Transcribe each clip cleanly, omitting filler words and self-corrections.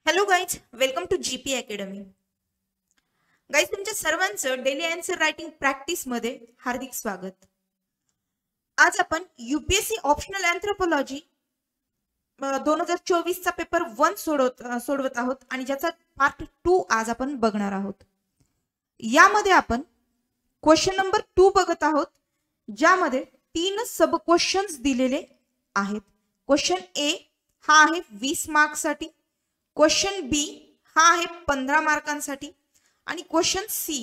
Hello guys, welcome to GP academy. Guys, तुमच्या सर्वांचं daily answer writing practice मध्ये हार्दिक स्वागत. आज आपण यूपीएससी ऑप्शनल अँथ्रोपॉलॉजी 2024 चा पेपर 1 सोडवत आहोत आणि ज्याचा पार्ट 2 आज आपण बघणार आहोत. यामध्ये आपण क्वेश्चन नंबर 2 बघत आहोत, ज्यामध्ये 3 सब क्वेश्चन्स दिलेले आहेत. क्वेश्चन ए हा आहे 20 मार्क्ससाठी, क्वेश्चन बी हा आहे 15 मार्कांसाठी आणि क्वेश्चन सी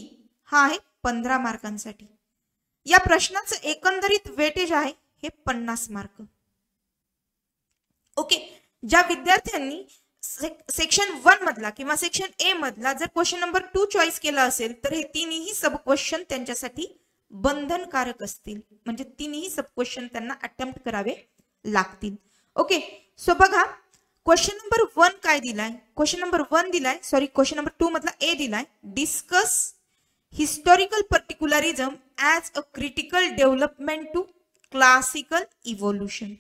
हा आहे 15 मार्कांसाठी. या प्रश्नाचं एकंदरीत वेटेज आहे हे 50 मार्क. ओके, ज्या विद्यार्थ्यांनी सेक्शन 1 मधला किंवा सेक्शन ए मधला जर क्वेश्चन नंबर 2 चॉईस केला असेल तर हे तिन्ही सब क्वेश्चन त्यांच्यासाठी बंधनकारक असतील, म्हणजे तिन्ही सब क्वेश्चन त्यांना अटेम्प्ट करावे लागतील. ओके, सो बघा क्वेश्चन नंबर 1 काय दिलाय. क्वेश्चन नंबर 1 दिलाय, सॉरी क्वेश्चन नंबर 2 मधला ए दिलाय, discuss historical particularism as a critical development to classical evolution.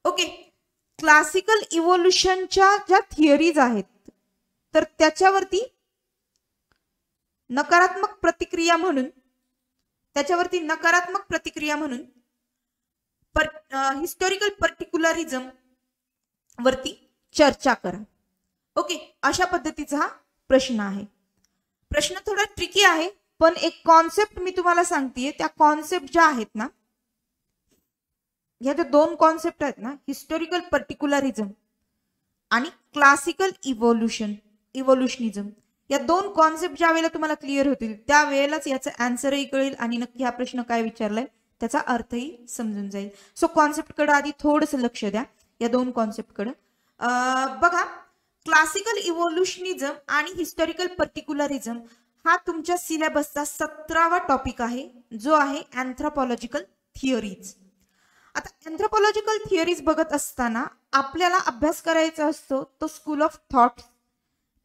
Okay, classical इव्होल्यूशनच्या ज्या थिअरीज आहेत तर त्याच्यावरती नकारात्मक प्रतिक्रिया म्हणून हिस्टोरिकल पर्टिक्युलरिझम वरती चर्चा करा. ओके, अशा पद्धतीचा हा प्रश्न आहे. प्रश्न थोडा ट्रिकी आहे, पण एक कॉन्सेप्ट मी तुम्हाला सांगतेय. त्या कॉन्सेप्ट ज्या आहेत ना, ह्या ज्या 2 कॉन्सेप्ट आहेत ना, हिस्टोरिकल पर्टिक्युलरिझम आणि क्लासिकल इव्होल्युशनिझम, या 2 कॉन्सेप्ट ज्या वेळेला तुम्हाला क्लिअर होतील त्यावेळेलाच याचं आन्सरही कळेल आणि नक्की हा प्रश्न काय विचारलाय त्याचा अर्थही समजून जाईल. सो कॉन्सेप्टकडे आधी थोडंसं लक्ष द्या. या 2 कॉन्सेप्टकडे बघा, क्लासिकल इव्होल्युशनिझम आणि हिस्टोरिकल पर्टिक्युलरिझम हा तुमच्या सिलेबसचा 17वा टॉपिक आहे, जो आहे अँथ्रोपॉलॉजिकल थिअरीज. आता अँथ्रोपॉलॉजिकल थिअरीज बघत असताना आपल्याला अभ्यास करायचा असतो तो स्कूल ऑफ थॉट्स,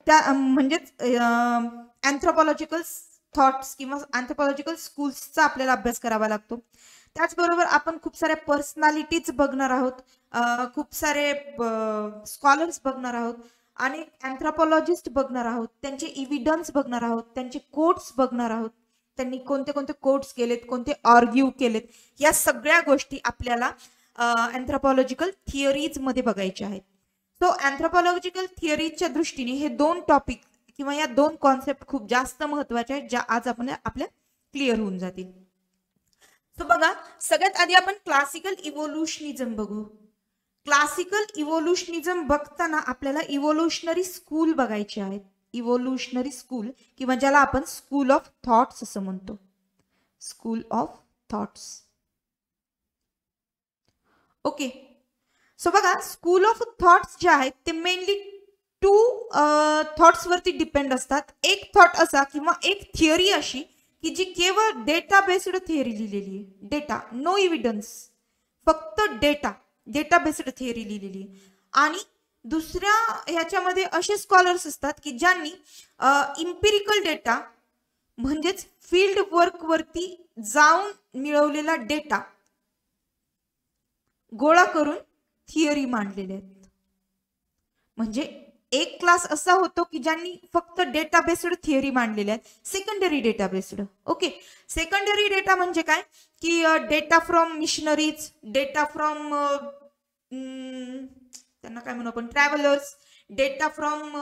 त्या म्हणजेच अँथ्रोपॉलॉजिकल थॉट्स किंवा अँथ्रोपॉलॉजिकल स्कूल्सचा आपल्याला अभ्यास करावा लागतो. त्याचबरोबर आपण खूप साऱ्या पर्सनॅलिटीज बघणार आहोत, खूप सारे स्कॉलर्स बघणार आहोत, आणि अँथ्रोपॉलॉजिस्ट बघणार आहोत, त्यांचे इव्हिडन्स बघणार आहोत, त्यांचे कोट्स बघणार आहोत, त्यांनी कोणते कोणते कोट्स केलेत, कोणते आर्ग्यू केलेत, या सगळ्या गोष्टी आपल्याला अँथ्रोपॉलॉजिकल थिअरीज मध्ये बघायच्या आहेत. सो अँथ्रोपॉलॉजिकल थिअरीजच्या दृष्टीने हे 2 टॉपिक किंवा या 2 कॉन्सेप्ट खूप जास्त महत्वाचे आहेत, ज्या आज आपण आपल्या क्लिअर होऊन जातील. सो बघा, सगळ्यात आधी आपण क्लासिकल इव्होल्युशनिझम बघू. क्लासिकल इव्होल्युशनिझम बघताना आपल्याला इव्होल्युशनरी स्कूल बघायचे आहेत. इव्होल्युशनरी स्कूल किंवा ज्याला आपण स्कूल ऑफ थॉट्स असं म्हणतो, school of thoughts. Okay, so बघा, स्कूल ऑफ थॉट्स जे आहेत ते मेनली 2 थॉट्स वरती डिपेंड असतात. एक थॉट असा किंवा एक थिअरी अशी की जी केवळ डेटा बेस्ड थिअरी लिहिलेली आहे. डेटा, नो इव्हिडन्स, फक्त डेटा बेस्ड थिअरी लिहिलेली आहे. आणि दुसऱ्या ह्याच्यामध्ये असे स्कॉलर्स असतात की ज्यांनी इम्पिरिकल डेटा म्हणजेच फील्ड वर्क वरती जाऊन मिळवलेला डेटा गोळा करून थिअरी मांडलेले आहेत. म्हणजे एक क्लास असा होतो की ज्यांनी फक्त डेटा बेस्ड थिअरी मांडलेल्या आहेत, secondary data based. Okay, secondary data म्हणजे काय की data from missionaries, data from त्यांना काय म्हणू आपण, ट्रॅव्हलर्स, डेटा फ्रॉम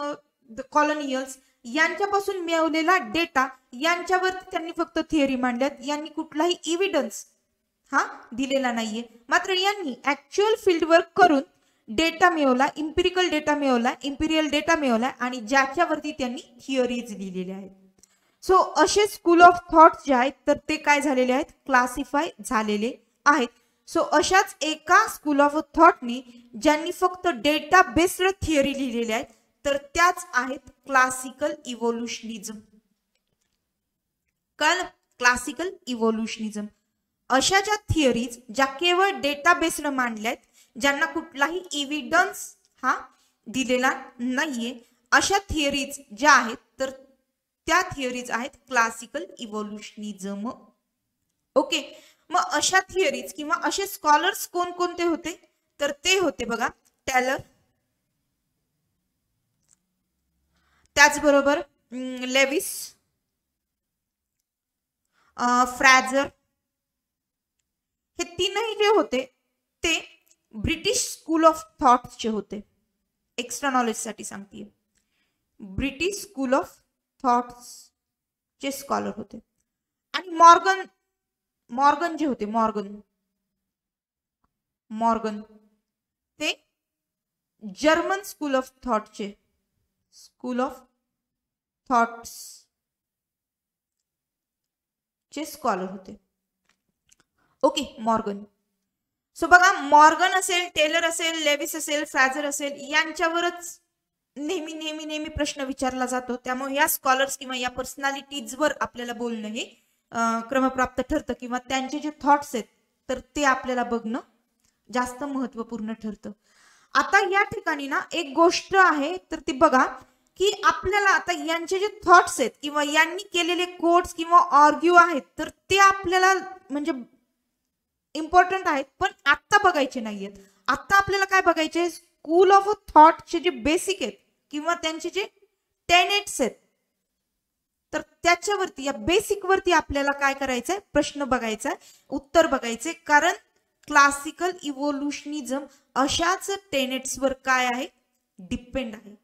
द कॉलोनियल्स, यांच्यापासून मिळवलेला डेटा, यांच्यावरती त्यांनी फक्त थिअरी मांडल्यात. यांनी कुठलाही इव्हिडन्स हा दिलेला नाहीये. मात्र यांनी ऍक्च्युअल फील्ड वर्क करून डेटा मिळवला, इम्पिरिकल डेटा मिळवला, इम्पिरियल डेटा मिळवला आणि ज्याच्यावरती त्यांनी थिअरीज लिहिलेल्या आहेत. सो असे स्कूल ऑफ थॉट्स जे आहेत तर ते काय झालेले आहेत, क्लासिफाय झालेले आहेत. सो अशाच एका स्कूल ऑफ थॉटनी ज्यांनी फक्त डेटा बेस्ड थिअरी लिहिलेल्या आहेत तर त्याच आहेत क्लासिकल इव्होल्युशनिझम. क्लासिकल इव्होल्युशनिझम अशा ज्या थिअरीज ज्या केवळ डेटा बेस्ड मांडल्यात, ज्यांना कुठलाही इव्हिडन्स हा दिलेला नाहीये, अशा थिअरीज ज्या आहेत तर त्या थिअरीज आहेत क्लासिकल इव्होल्युशनिझम. ओके, मग अशा थिअरीज किंवा असे स्कॉलर्स कोणकोणते होते तर ते होते बघा, टॅलर, त्याचबरोबर लेविस, फ्रॅझर, हे तीनही जे होते ते ब्रिटिश स्कूल ऑफ थॉट्सचे होते. एक्स्ट्रा नॉलेज साठी सांगते, ब्रिटिश स्कूल ऑफ थॉट्स चे स्कॉलर होते. आणि मॉर्गन जे होते, मॉर्गन ते जर्मन स्कूल ऑफ थॉट्स चे स्कॉलर होते. Okay, Morgan. सो बघा, मॉर्गन असेल, टेलर असेल, लेविस असेल, फ्रॅझर असेल, यांच्यावरच नेहमी प्रश्न विचारला जातो. त्यामुळे या स्कॉलर्स किंवा या पर्सनॅलिटीजवर आपल्याला बोलणं हे क्रमप्राप्त ठरतं, किंवा त्यांचे जे थॉट्स आहेत तर ते आपल्याला बघणं जास्त महत्वपूर्ण ठरतं. आता या ठिकाणी ना एक गोष्ट आहे, तर ती बघा की आपल्याला आता यांचे जे थॉट्स आहेत किंवा यांनी केलेले कोट्स किंवा आर्ग्यू आहेत तर ते आपल्याला म्हणजे इम्पॉर्टंट आहेत, पण आता बघायचे नाहीयेत. आता आपल्याला काय बघायचे, स्कूल ऑफ थॉटचे जे बेसिक आहेत किंवा त्यांचे जे टेनेट्स आहेत, तर त्याच्यावरती, या बेसिक वरती आपल्याला काय करायचंय, प्रश्न बघायचा, उत्तर बघायचे. कारण क्लासिकल इव्होल्युशनिझम अशाच टेनेट्सवर काय आहे, डिपेंड आहे.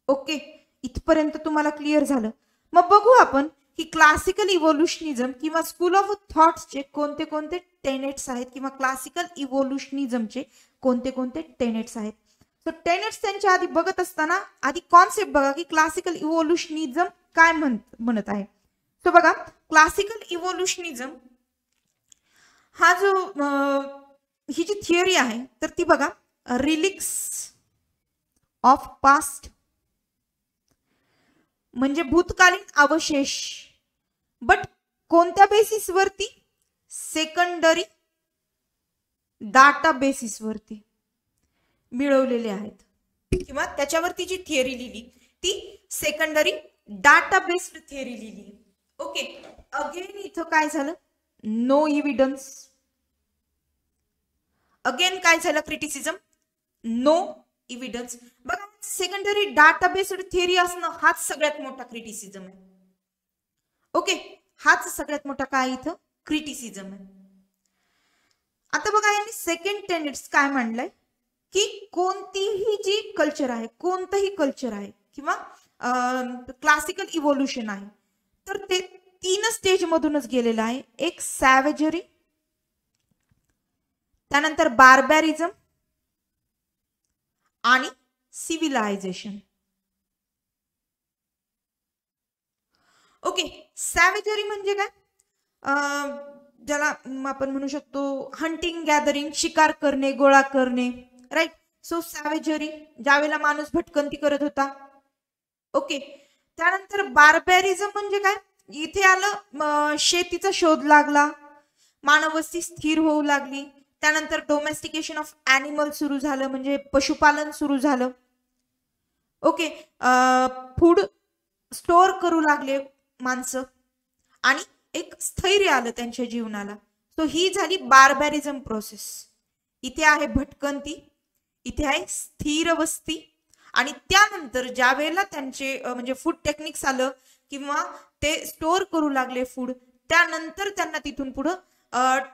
ओके, इथपर्यंत तुम्हाला क्लिअर झालं. मग बघू आपण की क्लासिकल इव्होल्युशनिझम किंवा स्कूल ऑफ थॉट्सचे कोणते कोणते टेनेट्स आहेत किंवा क्लासिकल इव्होल्युशनिझमचे कोणते कोणते टेनेट्स आहेत. तर टेनेट्स त्यांच्या आधी बघत असताना आधी कॉन्सेप्ट बघा की क्लासिकल इव्होल्युशनिझम काय म्हणत आहे. तो बघा, क्लासिकल इव्होल्युशनिझम हा जो ही जी थिअरी आहे तर ती बघा, रिलिक्स ऑफ पास्ट म्हणजे भूतकालीन अवशेष, बट कोणत्या बेसिस वरती, सेकंडरी डाटा बेसिस वरती मिळवलेले आहेत, किंवा त्याच्यावरती जी थिअरी लिहिली ती सेकंडरी डाटा बेस्ड थिअरी लिहिली. ओके, अगेन इथं काय झालं, नो एव्हिडन्स. अगेन काय झालं, क्रिटिसिझम, नो एव्हिडन्स. बघा, सेकंडरी डाटा बेस्ड थिअरी असणं हाच सगळ्यात मोठा क्रिटिसिझम आहे. ओके, हाच सगळ्यात मोठा काय इथं क्रिटिसिझम आहे. आता बघा, यांनी सेकंड टेनेट्स काय मांडलंय की कोणतीही जी कल्चर आहे, कोणतंही कल्चर आहे किंवा क्लासिकल इव्होल्युशन आहे तर ते 3 स्टेज मधूनच गेलेलं आहे. एक सॅवेजरी, त्यानंतर बार्बॅरिझम आणि सिव्हिलायझेशन. ओके, सॅवेजरी म्हणजे काय, ज्याला आपण म्हणू शकतो हंटिंग गॅदरिंग, शिकार करणे, गोळा करणे, राईट. सो सॅवेजरी, ज्यावेळेला माणूस भटकंती करत होता. ओके, त्यानंतर बार्बॅरिझम म्हणजे काय, इथे आलं शेतीचा शोध लागला, मानववस्ती स्थिर होऊ लागली, त्यानंतर डोमेस्टिकेशन ऑफ ॲनिमल सुरू झालं म्हणजे पशुपालन सुरू झालं. ओके, फूड स्टोअर करू लागले माणसं आणि एक स्थैर्य आलं त्यांच्या जीवनाला. सो ही झाली बार्बॅरिझम प्रोसेस. इथे आहे भटकंती, इथे आहे स्थिर वस्ती, आणि त्यानंतर ज्या वेळेला त्यांचे म्हणजे फूड टेक्निक्स आलं किंवा ते स्टोअर करू लागले फूड, त्यानंतर त्यांना तिथून पुढं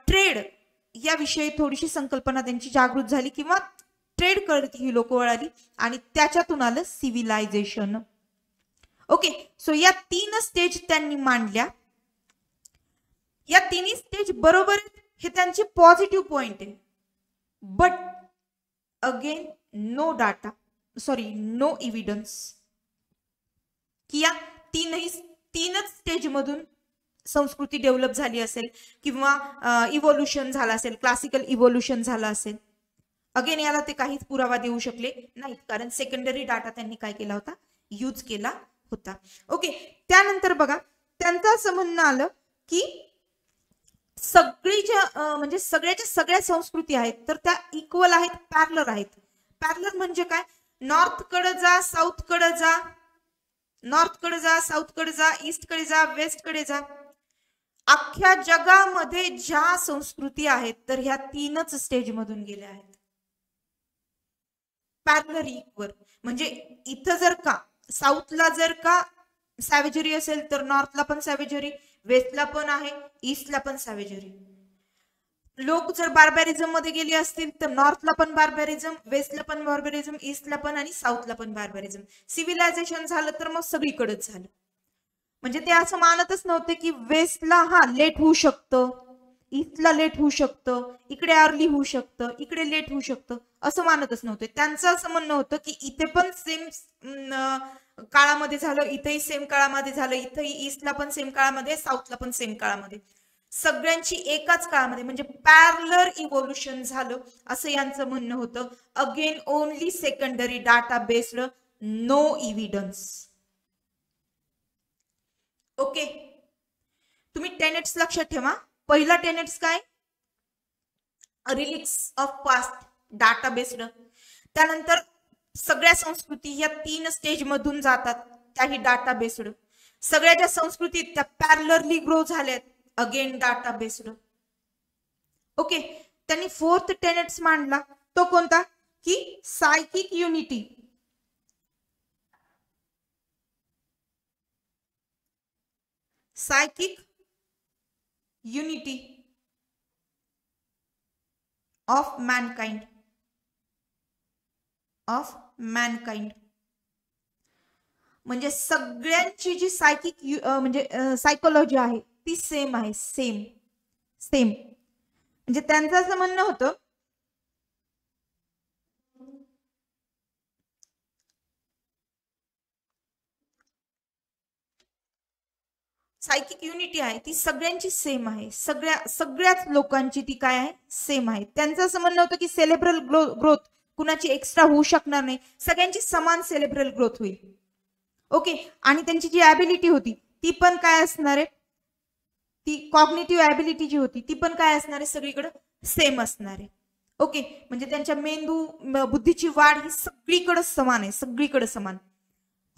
ट्रेड याविषयी थोडीशी संकल्पना त्यांची जागृत झाली किंवा ट्रेड करत ही लोक वळाली आणि त्याच्यातून आलं सिव्हिलायझेशन. ओके, सो या 3 स्टेज त्यांनी मांडल्या. या 3 स्टेज बरोबर हे त्यांचे पॉझिटिव्ह पॉइंट आहे, बट अगेन नो एव्हिडन्स की या 3च स्टेज मधून संस्कृती डेव्हलप झाली असेल किंवा इव्होल्युशन झालं असेल, क्लासिकल इव्होल्युशन झालं असेल. अगेन याला ते काहीच पुरावा देऊ शकले नाहीत, कारण सेकंडरी डाटा त्यांनी काय केला होता, यूज केला होता. ओके, त्यानंतर बघा त्यांचं असं म्हणणं आलं की म्हणजे सगळ्याच्या सगळ्या संस्कृती आहेत तर त्या इक्वल आहेत, पॅरलर आहेत. पॅरलर म्हणजे काय, नॉर्थ कडे जा, साऊथ कडे जा, नॉर्थ कडे जा, साऊथ कडे जा, ईस्ट कडे जा, वेस्ट कडे जा. अख्ख्या जगामध्ये ज्या संस्कृती आहेत तर ह्या 3च स्टेज मधून गेल्या आहेत. पॅरलर इक्वल म्हणजे इथं जर का साऊथला जर का सॅव्हेजरी असेल तर नॉर्थला पण सॅव्हेजरी, वेस्टला पण आहे, ईस्टला पण सॅव्हेजरी. लोक जर बार्बॅरिझम मध्ये गेले असतील तर नॉर्थला पण बार्बॅरिझम, वेस्टला पण बार्बॅरिझम, ईस्टला पण आणि साऊथला पण बार्बॅरिझम. सिव्हिलायझेशन झालं तर मग सगळीकडेच झालं. म्हणजे ते असं मानतच नव्हते की वेस्टला लेट होऊ शकतं, ईस्टला लेट होऊ शकतं, इकडे अर्ली होऊ शकतं, इकडे लेट होऊ शकतं, असं मानतच नव्हते. त्यांचं असं म्हणणं होतं की इथे पण सेम काळामध्ये झालं, इथेही सेम काळामध्ये झालं, इथेही ईस्टला पण सेम काळामध्ये, साऊथला पण सेम काळामध्ये, सगळ्यांची एकाच काळामध्ये म्हणजे पॅरलर इव्होल्युशन झालं असं यांचं म्हणणं होतं. Again only secondary data based, no evidence. Okay, तुम्ही टेनेट्स लक्षात ठेवा. पहिला टेनेट्स काय? Relics of past, data based. त्यानंतर सगळ्या संस्कृती या 3 स्टेज मधून जातात, त्याही डाटा बेस्ड. सगळ्या ज्या संस्कृतीत त्या पॅरलरली ग्रो झाल्यात, अगेन डाटा बेस्ड. ओके, त्यांनी 4th टेनेट्स मांडला, तो कोणता? की psychic unity. Psychic unity of mankind, of mankind. म्हणजे सगळ्यांची जी सायकिक म्हणजे सायकोलॉजी आहे ती सेम आहे, सेम सेम. म्हणजे त्यांचं असं म्हणणं होतं सायकिक युनिटी आहे ती सगळ्यांची सेम आहे, सगळ्याच लोकांची ती काय आहे? सेम आहे. त्यांचं असं म्हणणं होतं की सेलेब्रल ग्रोथ कुणाची एक्स्ट्रा होऊ शकणार नाही, सगळ्यांची समान सेलेब्रल ग्रोथ होईल. ओके, आणि त्यांची जी ॲबिलिटी होती ती पण काय असणार आहे? ती कॉग्निटिव्ह ॲबिलिटी जी होती ती पण काय असणार आहे? सगळीकडे सेम असणार आहे. ओके, म्हणजे त्यांच्या मेंदू बुद्धीची वाढ ही सगळीकडे समान आहे, सगळीकडे समान.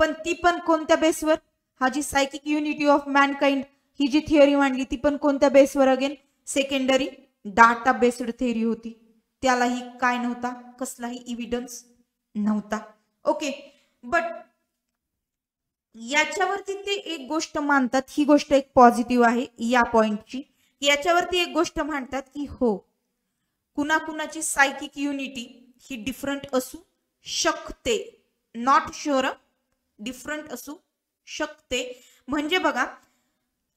पण ती पण कोणत्या बेसवर? हा जी सायकिक युनिटी ऑफ मॅनकाइंड ही जी थिअरी मांडली ती पण कोणत्या बेसवर? Again secondary data based theory होती. त्यालाही काय नव्हता? कसलाही इव्हिडन्स नव्हता. ओके, बट याच्यावरती ते एक गोष्ट मानतात, ही गोष्ट एक पॉझिटिव्ह आहे या पॉइंटची. याच्यावरती एक गोष्ट मांडतात की हो, कुणाकुणाची सायकिक युनिटी ही डिफरंट असू शकते, नॉट शुअर, डिफरंट असू शकते. म्हणजे बघा,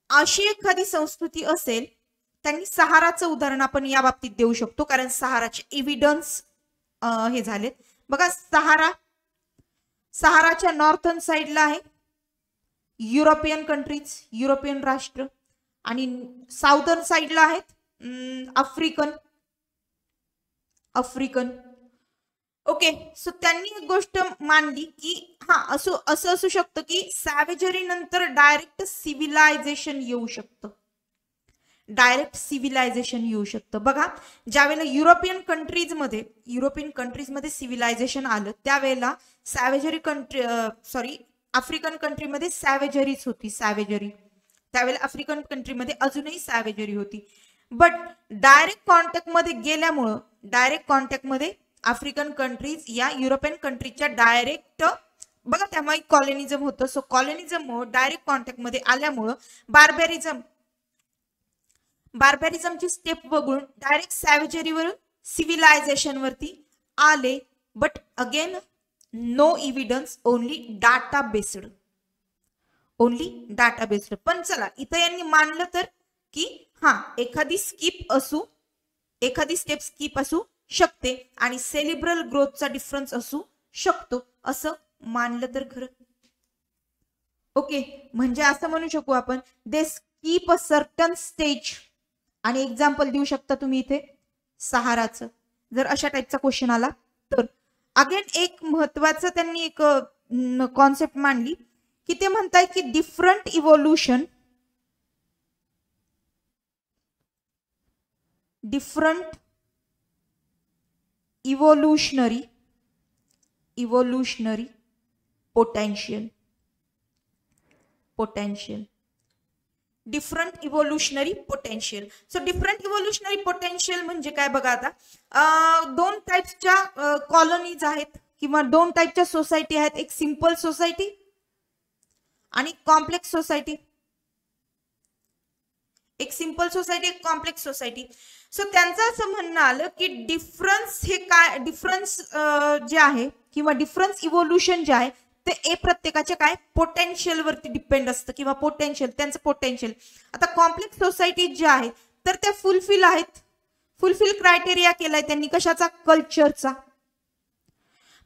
अशी एखादी संस्कृती असेल, त्यांनी सहाराचं उदाहरण आपण या बाबतीत देऊ शकतो कारण सहाराचे एव्हिडन्स हे झालेत. बघा, सहाराच्या नॉर्थन साइडला आहे युरोपियन कंट्रीज, युरोपियन राष्ट्र, आणि साऊदर्न साइडला आहेत आफ्रिकन. ओके, सो त्यांनी एक गोष्ट मांडली की असं असू शकतं की सॅव्हेजरी नंतर डायरेक्ट सिव्हिलायझेशन येऊ शकतं, डायरेक्ट सिव्हिलायझेशन येऊ शकतं. बघा, ज्यावेळेला युरोपियन कंट्रीजमध्ये सिव्हिलायझेशन आलं त्यावेळेला आफ्रिकन कंट्रीमध्ये सॅव्हेजरीच होती, सॅव्हेजरी. त्यावेळेला आफ्रिकन कंट्रीमध्ये अजूनही सॅव्हेजरी होती. बट डायरेक्ट कॉन्टॅक्टमध्ये गेल्यामुळं, डायरेक्ट कॉन्टॅक्टमध्ये आफ्रिकन कंट्रीज या युरोपियन कंट्रीजच्या डायरेक्ट, बघा त्यामुळे कॉलनिझम होतं, सो कॉलनिझम डायरेक्ट कॉन्टॅक्टमध्ये आल्यामुळं बार्बॅरिझमची स्टेप बघून डायरेक्ट सॅव्हेजरीवरून सिव्हिलायझेशन वरती आले. But again no evidence, only data based, only data based. पण चला, इथं यांनी मानलं तर की एखादी स्टेप स्किप असू शकते आणि सेलिब्रल ग्रोथचा डिफरन्स असू शकतो, असं मानलं तर खरं. ओके, म्हणजे असं म्हणू शकू आपण दे स्किप अ सर्टन स्टेज. आणि एक्झाम्पल देऊ शकता तुम्ही इथे सहाराचं, जर अशा टाईपचा क्वेश्चन आला तर. अगेन एक महत्वाचं त्यांनी एक कॉन्सेप्ट मांडली की ते म्हणतायत की different evolutionary potential. Different evolutionary potential. So different evolutionary potential म्हणजे काय? बघा, आता 2 टाईप्सच्या कॉलनीज आहेत किंवा 2 टाईपच्या सोसायटी आहेत. एक सिंपल सोसायटी आणि कॉम्प्लेक्स सोसायटी, एक सिंपल सोसायटी, एक कॉम्प्लेक्स सोसायटी. सो त्यांचं असं म्हणणं आलं की डिफरन्स हे काय, डिफरन्स जे आहे किंवा डिफरन्स इव्होल्युशन जे आहे ते प्रत्येकाच्या काय पोटेन्शियल वरती डिपेंड असतं किंवा पोटेन्शियल, त्यांचं पोटेन्शियल. आता कॉम्प्लेक्स सोसायटी जे आहे तर त्या फुलफिल आहेत, फुलफिल क्रायटेरिया केलाय त्यांनी कशाचा, कल्चरचा.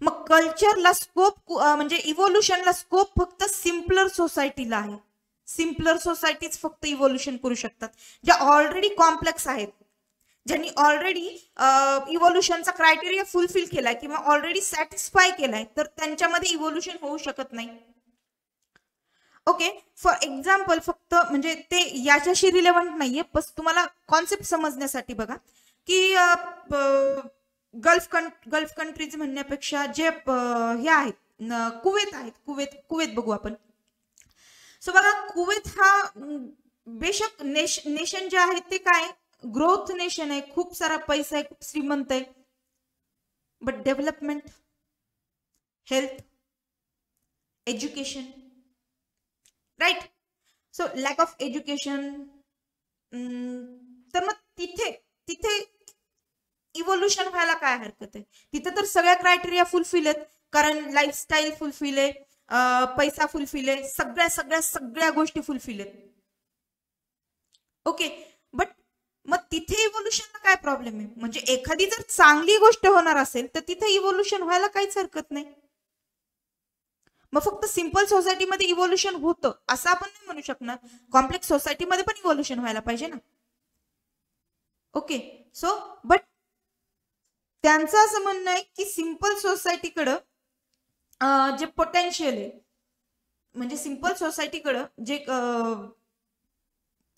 मग कल्चरला स्कोप म्हणजे इव्होल्युशनला स्कोप फक्त सिम्पलर सोसायटीला आहे. सिम्पलर सोसायटीज फक्त इव्होल्युशन करू शकतात, ज्या ऑलरेडी कॉम्प्लेक्स आहेत, ज्यांनी ऑलरेडी इव्होल्युशनचा क्रायटेरिया फुलफिल केलाय किंवा ऑलरेडी सॅटिस्फाय केलाय, तर त्यांच्यामध्ये इव्होल्युशन होऊ शकत नाही. ओके, फॉर एक्झाम्पल फक्त म्हणजे ते याच्याशी रिलेव्हंट नाहीये, बस तुम्हाला कॉन्सेप्ट समजण्यासाठी बघा की गल्फ कंट्रीज म्हणण्यापेक्षा जे हे आहेत कुवेत आहेत, कुवेत बघू आपण. सो बघा कुवेत हा बेशक नेशन जे आहे ते काय ग्रोथ नेशन आहे, खूप सारा पैसा आहे, खूप श्रीमंत आहे, but development, health, education, right. So lack of education, तर मग तिथे इव्होल्युशन व्हायला काय हरकत आहे, तिथे तर सगळ्या क्रायटेरिया फुलफिल आहेत, कारण लाईफस्टाईल फुलफिल आहे, पैसा फुलफिल आहे, सगळ्या गोष्टी फुलफिल आहेत. ओके, बट मग तिथे इव्होल्युशनला काय प्रॉब्लेम आहे, म्हणजे एखादी जर चांगली गोष्ट होणार असेल तर तिथे इव्होल्युशन व्हायला काहीच हरकत नाही. मग फक्त सिंपल सोसायटीमध्ये इव्होल्युशन होतं असं आपण नाही म्हणू शकणार, कॉम्प्लेक्स सोसायटीमध्ये पण इव्होल्युशन व्हायला पाहिजे ना. ओके, सो बट त्यांचं असं म्हणणं आहे की सिंपल सोसायटीकडं जे पोटेन्शियल आहे, म्हणजे सिंपल सोसायटीकडं जे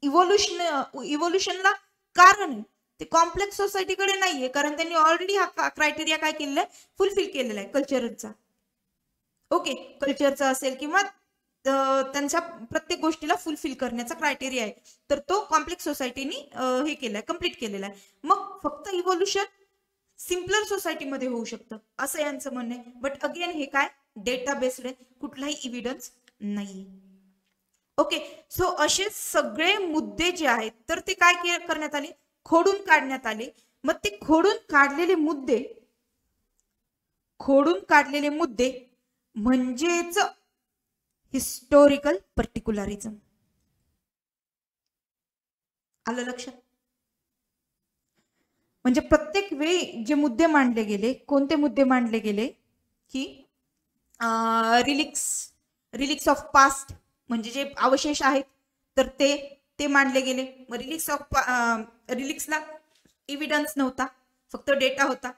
इव्होल्युशनला कारण आहे ते कॉम्प्लेक्स सोसायटीकडे नाहीये, कारण त्यांनी ऑलरेडी हा क्रायटेरिया काय केलेला आहे, फुलफिल केलेला आहे कल्चरचा. ओके, कल्चरचा असेल किंवा त्यांच्या प्रत्येक गोष्टीला फुलफिल करण्याचा क्रायटेरिया आहे, तर तो कॉम्प्लेक्स सोसायटीनी हे केलाय, कम्प्लीट केलेला आहे. मग फक्त इव्होल्युशन सिम्पलर सोसायटीमध्ये होऊ शकतं असं यांचं म्हणणं आहे. बट अगेन हे काय डेटा बेस्ड आहे, कुठलाही इव्हिडन्स नाही. ओके, सो असे सगळे मुद्दे जे आहेत तर ते काय करण्यात आले, खोडून काढण्यात आले. मग ते खोडून काढलेले मुद्दे म्हणजेच हिस्टोरिकल पर्टिक्युलरिझम. आलं लक्षात? म्हणजे प्रत्येक वेळी जे मुद्दे मांडले गेले, कोणते मुद्दे मांडले गेले की रिलिक्स ऑफ पास्ट, म्हणजे जे अवशेष आहेत तर ते मांडले गेले. मग रिलिक्सला इव्हिडन्स नव्हता, फक्त डेटा होता.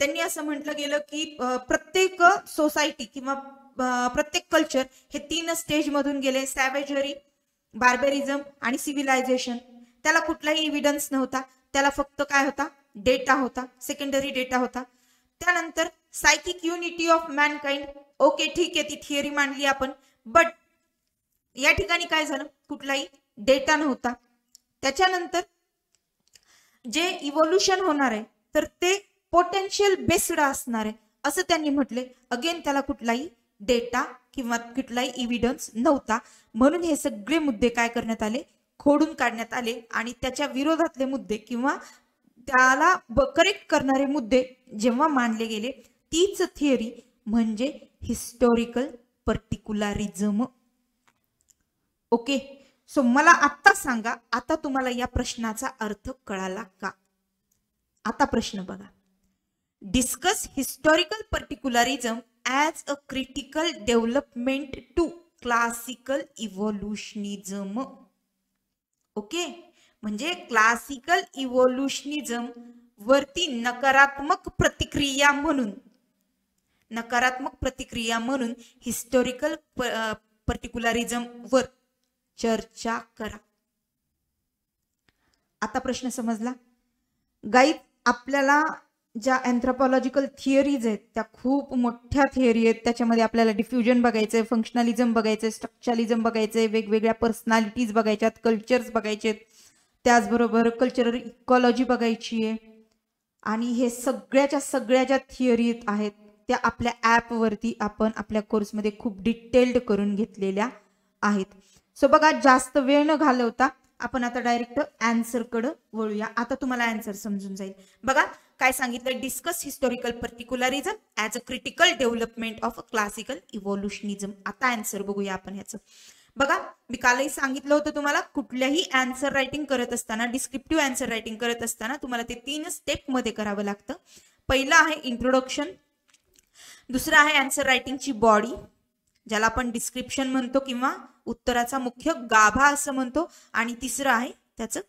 त्यांनी असं म्हटलं गेलं की प्रत्येक सोसायटी किंवा प्रत्येक कल्चर हे 3 स्टेज मधून गेले, सॅव्हेजरी, बार्बेरिझम आणि सिव्हिलायझेशन. त्याला कुठलाही इव्हिडन्स नव्हता, त्याला फक्त काय होता, डेटा होता, सेकंडरी डेटा होता. त्यानंतर psychic unity of Mankind. Okay, ठीक आहे, ती थिअरी मांडली आपण, बट या ठिकाणी काय झालं, कुठलाही डेटा नव्हता. त्याच्यानंतर जे इव्होल्युशन होणार आहे तर ते पोटेन्शियल बेस्ड असणार आहे असं त्यांनी म्हटले. अगेन त्याला कुठलाही डेटा किंवा कुठलाही इव्हिडन्स नव्हता, म्हणून हे सगळे मुद्दे काय करण्यात आले, खोडून काढण्यात आले. आणि त्याच्या विरोधातले मुद्दे किंवा त्याला करेक्ट करणारे मुद्दे जेव्हा मांडले गेले, तीच थिअरी म्हणजे हिस्टोरिकल पर्टिक्युलरिझम. ओके, सो मला आता सांगा, आता तुम्हाला या प्रश्नाचा अर्थ कळाला का? आता प्रश्न बघा, discuss historical particularism as a critical development to classical evolutionism. Okay, म्हणजे क्लासिकल इव्होल्युशनिझम वरती नकारात्मक प्रतिक्रिया म्हणून हिस्टोरिकल पर्टिक्युलरिझम वर चर्चा करा. आता प्रश्न समजला गाईज? आपल्याला ज्या अँथ्रोपॉलॉजिकल थिअरीज आहेत त्या खूप मोठ्या थिअरी आहेत. त्याच्यामध्ये आपल्याला डिफ्युजन बघायचंय, फंक्शनलिझम बघायचंय, स्ट्रक्चरलिझम बघायचंय, वेगवेगळ्या पर्सनॅलिटीज बघायच्यात, कल्चर्स बघायचेत, त्याचबरोबर कल्चरल इकॉलॉजी बघायची आहे. आणि हे सगळ्या ज्या थिअरी आहेत त्या आपल्या ॲपवरती आपण आपल्या कोर्समध्ये खूप डिटेल्ड करून घेतलेल्या आहेत. सो बघा, जास्त वेळ न घालवता आपण आता डायरेक्ट आन्सर कडे वळूया. आता तुम्हाला आन्सर समजून जाईल. बघा काय सांगितलं, discuss historical particularism as a critical development of a classical evolutionism. आता आन्सर बघूया आपण ह्याचं. बघा मी कालही सांगितलं होतं तुम्हाला, कुठल्याही आन्सर रायटिंग करत असताना, डिस्क्रिप्टिव्ह आन्सर रायटिंग करत असताना तुम्हाला ते 3 स्टेप मध्ये करावं लागतं. पहिलं आहे इंट्रोडक्शन, दुसरं आहे आन्सर रायटिंगची बॉडी ज्याला आपण डिस्क्रिप्शन म्हणतो किंवा उत्तराचा मुख्य गाभा असं म्हणतो, आणि तिसरं आहे त्याचं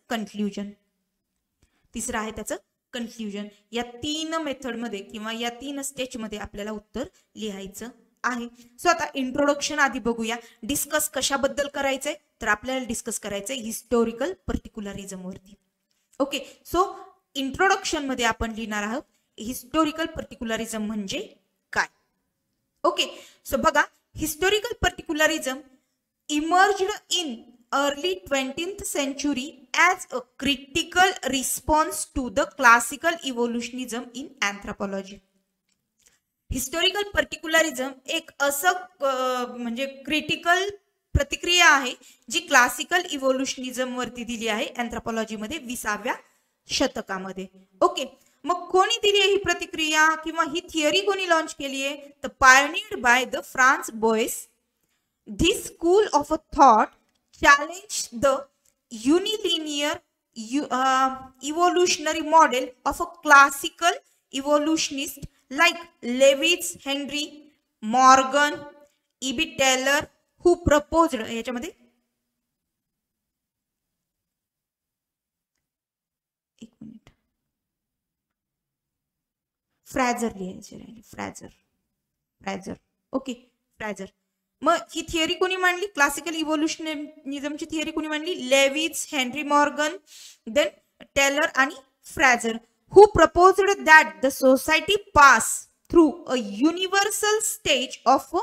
कन्क्ल्युजन. या 3 मेथडमध्ये किंवा या 3 स्टेजमध्ये आपल्याला उत्तर लिहायचं आहे. सो आता इंट्रोडक्शन आधी बघूया. डिस्कस कशाबद्दल करायचंय, तर आपल्याला डिस्कस करायचंय हिस्टॉरिकल पर्टिक्युलरिझम वरती. ओके, सो इंट्रोडक्शन मध्ये आपण लिहिणार आहोत हिस्टॉरिकल पर्टिक्युलरिझम म्हणजे काय. ओके, सो बघा, historical पर्टिक्युलरिझम emerged in early 20th century as a critical response to the classical evolutionism in anthropology. Historical particularism एक असं म्हणजे क्रिटिकल प्रतिक्रिया आहे जी क्लासिकल इव्होल्युशनिझम वरती दिली आहे अँथ्रोपॉलॉजी मध्ये 20व्या शतकामध्ये. ओके, मग कोणी दिली आहे ही प्रतिक्रिया किंवा ही थिअरी कोणी लॉन्च केली आहे, तर pioneered by the Franz Boas. This school of a thought challenged the unilinear evolutionary model of a classical evolutionist like Lewis, Henry, Morgan, E.B. Taylor, who proposed याच्यामध्ये एक मिनिट फ्रॅझर लिहायचे राहिले, फ्रॅझर. ओके, फ्रॅझर. मग ही theory कोणी मांडली, क्लासिकल इव्होल्युशनिझमची थिअरी कोणी मांडली, Lewis, Henry Morgan, then Tylor आणि Frazer. Who proposed that the society pass through a universal stage of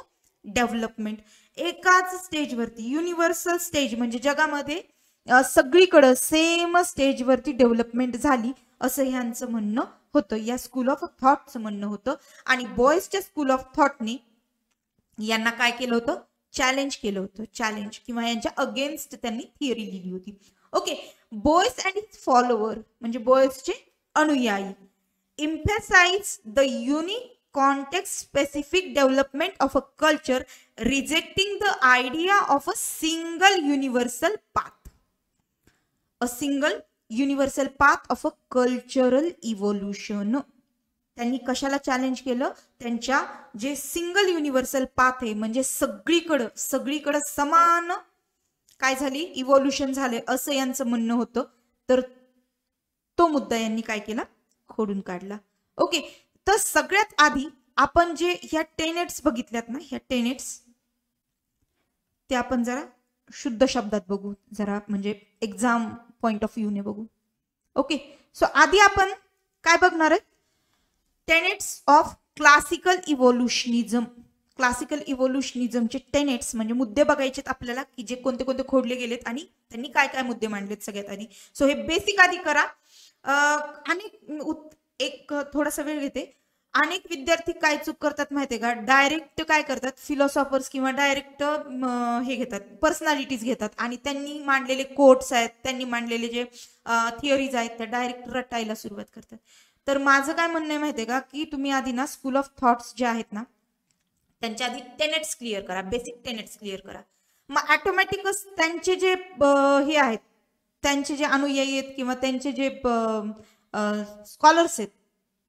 development. एकाच स्टेजवरती, युनिव्हर्सल स्टेज म्हणजे जगामध्ये सगळीकडे सेम स्टेजवरती डेव्हलपमेंट झाली असं ह्यांचं म्हणणं होतं, या स्कूल ऑफ थॉटचं म्हणणं होतं. आणि बॉयजच्या स्कूल ऑफ थॉटने यांना काय केलं होतं, चॅलेंज केलं होतं, चॅलेंज किंवा यांच्या अगेन्स्ट त्यांनी थिअरी लिहिली होती. Okay, boys and his follower म्हणजे बॉयजचे अनुयायी emphasize the unique context specific development of a culture, rejecting the idea of a single universal path. A single universal path of a cultural evolution. त्यांनी कशाला challenge केलं, त्यांच्या जे single universal path आहे म्हणजे सगळीकडे समान काय झाली, इव्होल्युशन झाले असं यांचं म्हणणं होतं. तर तो मुद्दा यांनी काय केला, खोडून काढला. ओके, तर सगळ्यात आधी आपण जे ह्या टेनेट्स बघितल्यात ना, ह्या टेनेट्स ते आपण जरा शुद्ध शब्दात बघू, जरा म्हणजे एक्झाम पॉइंट ऑफ व्ह्यू ने बघू. ओके, सो आधी आपण काय बघणार आहे, टेनेट्स ऑफ क्लासिकल इव्होल्युशनिझम. क्लासिकल इव्होल्युशनिझमचे टेनेट्स म्हणजे मुद्दे बघायचे आपल्याला की जे कोणते कोणते खोडले गेलेत आणि त्यांनी काय काय मुद्दे मांडलेत सगळ्यात आधी. सो हे बेसिक आधी करा. आणि एक थोडासा वेळ घेते. अनेक विद्यार्थी काय चूक करतात माहितीये का, डायरेक्ट काय करतात, फिलॉसॉफर्स किंवा डायरेक्ट हे घेतात, पर्सनॅलिटीज घेतात आणि त्यांनी मांडलेले कोट्स आहेत, त्यांनी मांडलेले जे थिअरीज आहेत त्या डायरेक्ट रटायला सुरुवात करतात. तर माझं काय म्हणणं आहे माहितीये का, की तुम्ही आधी ना स्कूल ऑफ थॉट्स जे आहेत ना त्यांच्या आधी टेनेट्स क्लिअर करा, बेसिक टेनेट्स क्लिअर करा. मग ऑटोमॅटिकच त्यांचे जे हे आहेत, त्यांचे जे अनुयायी आहेत किंवा त्यांचे जे स्कॉलर्स आहेत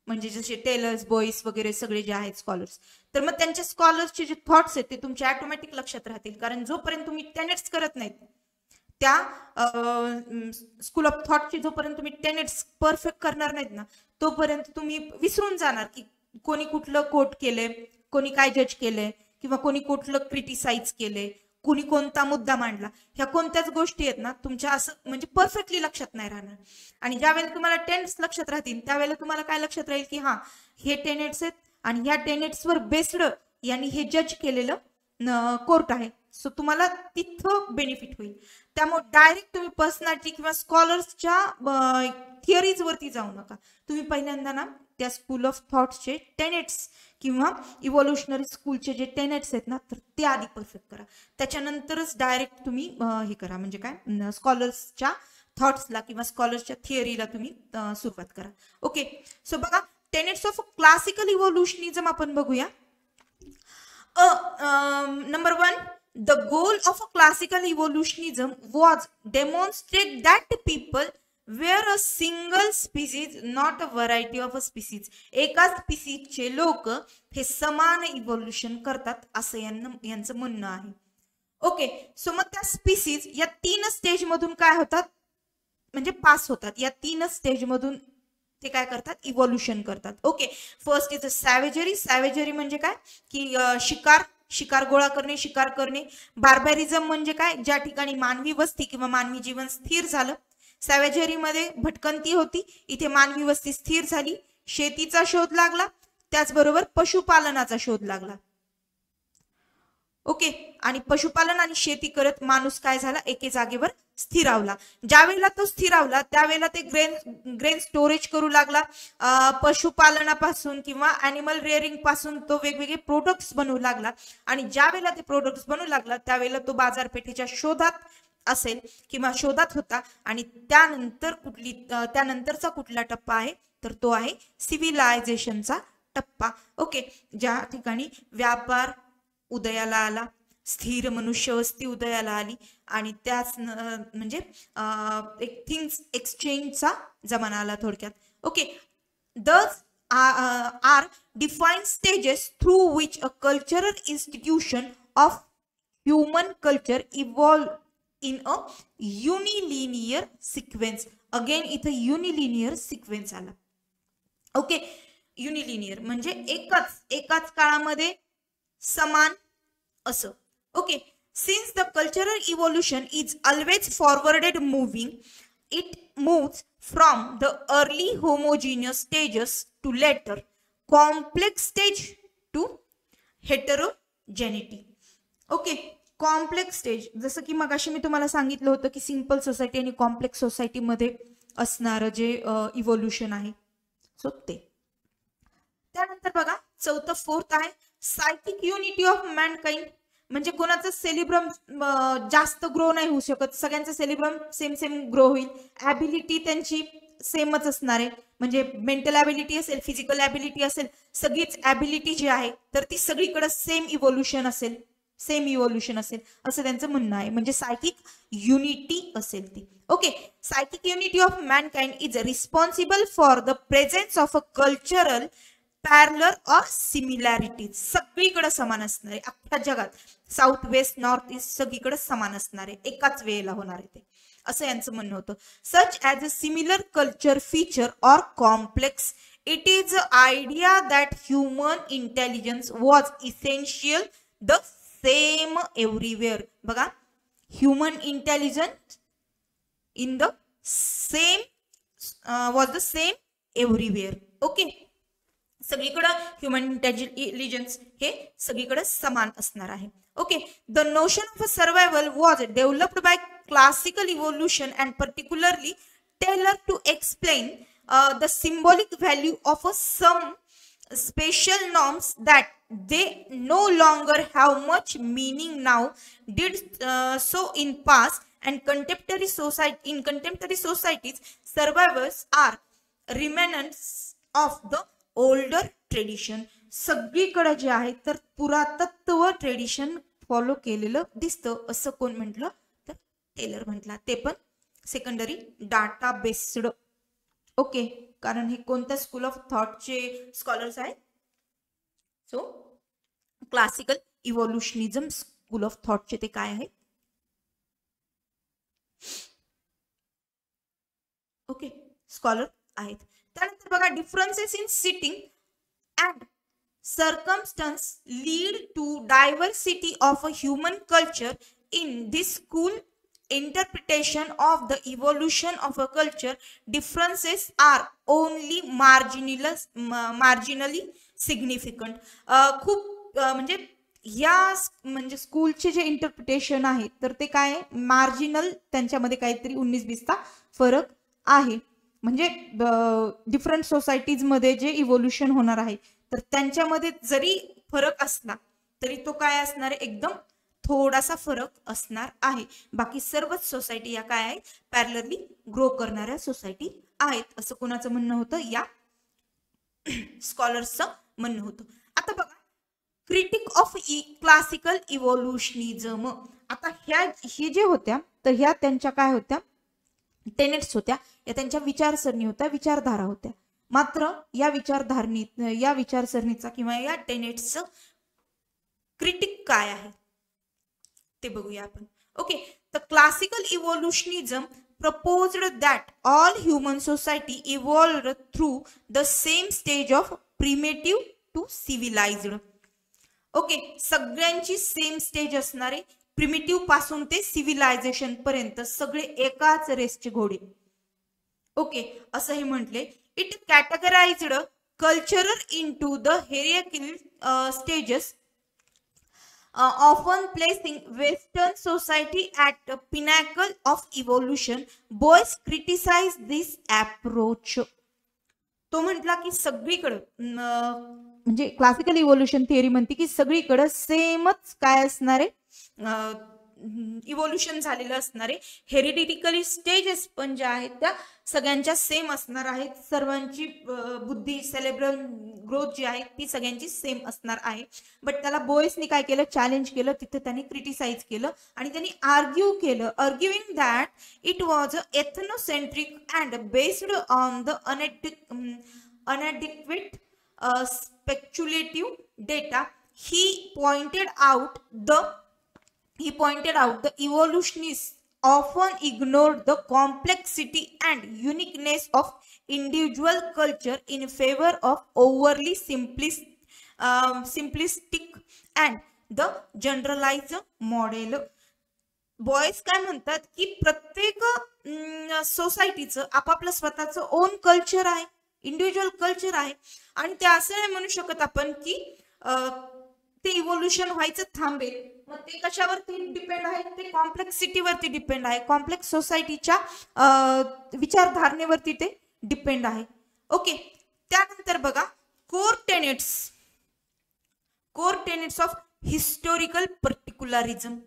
म्हणजे जसे टेलर्स, बॉईस वगैरे सगळे जे आहेत स्कॉलर्स, तर मग त्यांच्या स्कॉलर्सचे जे थॉट्स आहेत ते तुमच्या ऑटोमॅटिक लक्षात राहतील. कारण जोपर्यंत तुम्ही टेनेट्स करत नाहीत त्या स्कूल ऑफ थॉटचे, जोपर्यंत तुम्ही टेनेट्स परफेक्ट करणार नाहीत ना, तोपर्यंत तुम्ही विसरून जाणार की कोणी कुठलं कोट केलंय, कोणी काय जज केलंय किंवा कोणी कुठलं क्रिटिसाइज केलंय, कुणी कोणता मुद्दा मांडला. ह्या कोणत्याच गोष्टी आहेत ना तुमच्या असं म्हणजे परफेक्टली लक्षात नाही राहणार. आणि ज्यावेळेला तुम्हाला टेनेट्स लक्षात राहतील त्यावेळेला तुम्हाला काय लक्षात राहील की हा हे टेनेट्स आहेत आणि ह्या टेनेट्सवर बेस्ड यांनी हे जज केलेलं कोर्ट आहे सो तुम्हाला तिथं बेनिफिट होईल. त्यामुळे डायरेक्ट तुम्ही पर्सनॅलिटी किंवा स्कॉलर्सच्या थिअरीज वरती जाऊ नका. तुम्ही पहिल्यांदा ना त्या स्कूल ऑफ थॉट्सचे टेनेट्स किंवा इव्होल्युशनरी स्कूलचे जे टेनेट्स आहेत ना तर ते आधी परफेक्ट करा. त्याच्यानंतरच डायरेक्ट तुम्ही हे करा, म्हणजे काय स्कॉलर्सच्या थॉट्सला किंवा स्कॉलर्सच्या थिअरीला तुम्ही सुरुवात करा. ओके, सो बघा टेनेट्स ऑफ क्लासिकल इव्होल्युशनिझम आपण बघूया. Number 1, the goal of a classical evolutionism was demonstrate that people were a single species, not a variety of a species. एकाच स्पीसीजचे लोक हे समान इव्होल्युशन करतात असं यांचं म्हणणं आहे. ओके, सो मग त्या स्पीसीज या 3 स्टेज मधून काय होतात, म्हणजे पास होतात. या 3 स्टेज मधून ते काय करतात, इव्होल्युशन करतात. Okay, first is savagery. Savagery म्हणजे काय की शिकार गोळा करणे, शिकार करणे. बार्बॅरिझम म्हणजे काय, ज्या ठिकाणी मानवी वस्ती किंवा मानवी जीवन स्थिर झालं. सॅवेजरी मध्ये भटकंती होती, इथे मानवी वस्ती स्थिर झाली, शेतीचा शोध लागला, त्याचबरोबर पशुपालनाचा शोध लागला. ओके, आणि पशुपालन आणि शेती करत माणूस काय झाला, एके जागेवर स्थिरावला. ज्यावेळेला तो स्थिरावला त्यावेळेला ते ग्रेन स्टोरेज करू लागला. पशुपालनापासून किंवा अॅनिमल रेअरिंग पासून तो वेगवेगळे प्रोडक्ट्स बनवू लागला. आणि ज्या वेळेला ते प्रोडक्ट्स बनवू लागला त्यावेळेला तो बाजारपेठेच्या शोधात असेल किंवा शोधात होता. आणि त्यानंतरचा कुठला टप्पा आहे तर तो आहे सिव्हिलायझेशनचा टप्पा. ओके, ज्या ठिकाणी व्यापार उदयाला आला, स्थिर मनुष्यवस्ती उदयाला आली आणि त्याच म्हणजे एक थिंग्स एक्सचेंजचा जमाना आला थोडक्यात. Okay, these are defined stages through which a cultural institution of human culture evolve in a unilinear sequence. Again इथं युनिलिनियर सिक्वेन्स आला. ओके, युनिलिनियर म्हणजे एकाच काळामध्ये समान असं. Okay, since the cultural evolution is always forwarded moving, it moves from the early homogeneous stages to later complex stage to heterogeneity. Okay, complex stage जसं की मगाशी मी तुम्हाला सांगितलं होतं की सिंपल सोसायटी आणि कॉम्प्लेक्स सोसायटी मध्ये असणारं जे इव्होल्युशन आहे सो ते. त्यानंतर बघा चौथं फोर्थ आहे सायकिक युनिटी ऑफ मॅनकाइंड. म्हणजे कोणाचं सेलिब्रम जास्त ग्रो नाही होऊ शकत, सगळ्यांचं सेलिब्रम सेम ग्रो होईल. ॲबिलिटी त्यांची सेमच असणार आहे, म्हणजे मेंटल ॲबिलिटी असेल, फिजिकल ॲबिलिटी असेल, सगळीच ॲबिलिटी जी आहे तर ती सगळीकडे सेम इव्होल्युशन असेल असं त्यांचं म्हणणं आहे. म्हणजे सायकिक युनिटी असेल ती. Okay, psychic unity of mankind is responsible for the presence of a cultural parallel or similarities. सगळीकडे समान असणार आहे, अख्ख्या जगात साऊथ वेस्ट नॉर्थ ईस्ट सगळीकडे समान असणार आहे, एकाच वेळेला होणार आहे ते, असं यांचं म्हणणं होतं. Such as a similar culture feature or complex it is a idea that human intelligence was essential the same everywhere. बघा, human intelligence in the same was the same everywhere. Okay, सगळीकडे ह्युमन इंटेलिजन्स हे सगळीकडे समान असणार आहे. Okay, the notion of survival was developed by classical evolution and particularly Tylor to explain the symbolic value of some special norms that they no longer have much meaning now did so in past and contemporary societies survivors are remnants of the older tradition. सगळीकडे जे आहे तर पुरातत्व tradition follow केलेलं दिसतं असं कोण म्हटलं तर टेलर म्हटला, ते पण सेकंडरी डाटा बेस्ड. ओके, कारण हे कोणत्या स्कूल ऑफ थॉटचे स्कॉलर्स आहेत, so classical evolutionism school of थॉटचे ते काय आहेत. ओके, स्कॉलर आहेत. त्यानंतर बघा differences in setting and circumstance lead to diversity of a human culture. In this school interpretation of the evolution of a culture differences are only marginally significant. खूप म्हणजे या म्हणजे स्कूलचे जे इंटरप्रिटेशन आहे तर ते काय आहे, मार्जिनल, त्यांच्यामध्ये काहीतरी 19-20चा फरक आहे. म्हणजे डिफरंट सोसायटीज मध्ये जे इव्होल्युशन होणार आहे तर त्यांच्यामध्ये जरी फरक असला तरी तो काय असणार आहे, एकदम थोडासा फरक असणार आहे. बाकी सर्वच सोसायटी या काय आहेत, पॅरलली ग्रो करणाऱ्या सोसायटी आहेत, असं कोणाचं म्हणणं होतं, या स्कॉलर्सचं म्हणणं होतं. आता बघा, क्रिटिक ऑफ क्लासिकल इव्होल्युशनिझम. आता हे जे होत्या तर ह्या त्यांच्या काय होत्या, टेनेट्स होत्या, या त्यांच्या विचारसरणी होत्या, विचारधारा होत्या. मात्र या विचारसरणीचा किंवा या टेनेट्सचं क्रिटिक काय आहे ते बघूया आपण. Okay, the classical evolutionism proposed that all human society evolved through the same stage of primitive to civilized. Okay, सगळ्यांची सेम स्टेज असणारे, प्रिमिटिव्ह पासून ते सिव्हिलायझेशन पर्यंत सगळे एकाच रेसचे घोडे. ओके, असं हे म्हटले. It categorised cultural into the hierarchical stages, often placing Western society at the pinnacle of evolution. Boyce criticized this approach. तो म्हटला की सगळीकडे म्हणजे क्लासिकल इव्होल्युशन थिअरी म्हणते की सगळीकडे सेमच काय असणार आहे, इव्होल्युशन झालेलं असणार आहे. हेरिडिटिकली स्टेजेस पण ज्या आहेत त्या सगळ्यांच्या सेम असणार आहेत. सर्वांची बुद्धी, सेलेब्रल ग्रोथ जी आहे ती सगळ्यांची सेम असणार आहे. बट त्याला बोयसने काय केलं, चॅलेंज केलं, तिथे त्यांनी क्रिटिसाइज केलं आणि त्यांनी आर्ग्यू केलं, arguing that it was ethnocentric and based on the inadequate speculative data. He pointed out the evolutionists often ignored the complexity and uniqueness of individual culture in favor of overly simplistic and the generalized model. Boys काय म्हणतात की प्रत्येक सोसायटीचं आपापलं स्वतःचं on culture आहे, individual culture आहे आणि ते असं नाही म्हणू शकत आपण की ते इव्होल्युशन व्हायचं थांबेल. मग ते कशावरती डिपेंड आहे, ते कॉम्प्लेक्सिटीवरती डिपेंड आहे, कॉम्प्लेक्स सोसायटीच्या विचारधारणेवरती ते डिपेंड आहे. ओके, त्यानंतर बघा कोर टेनेट्स ऑफ हिस्टोरिकल पर्टिक्युलरिझम.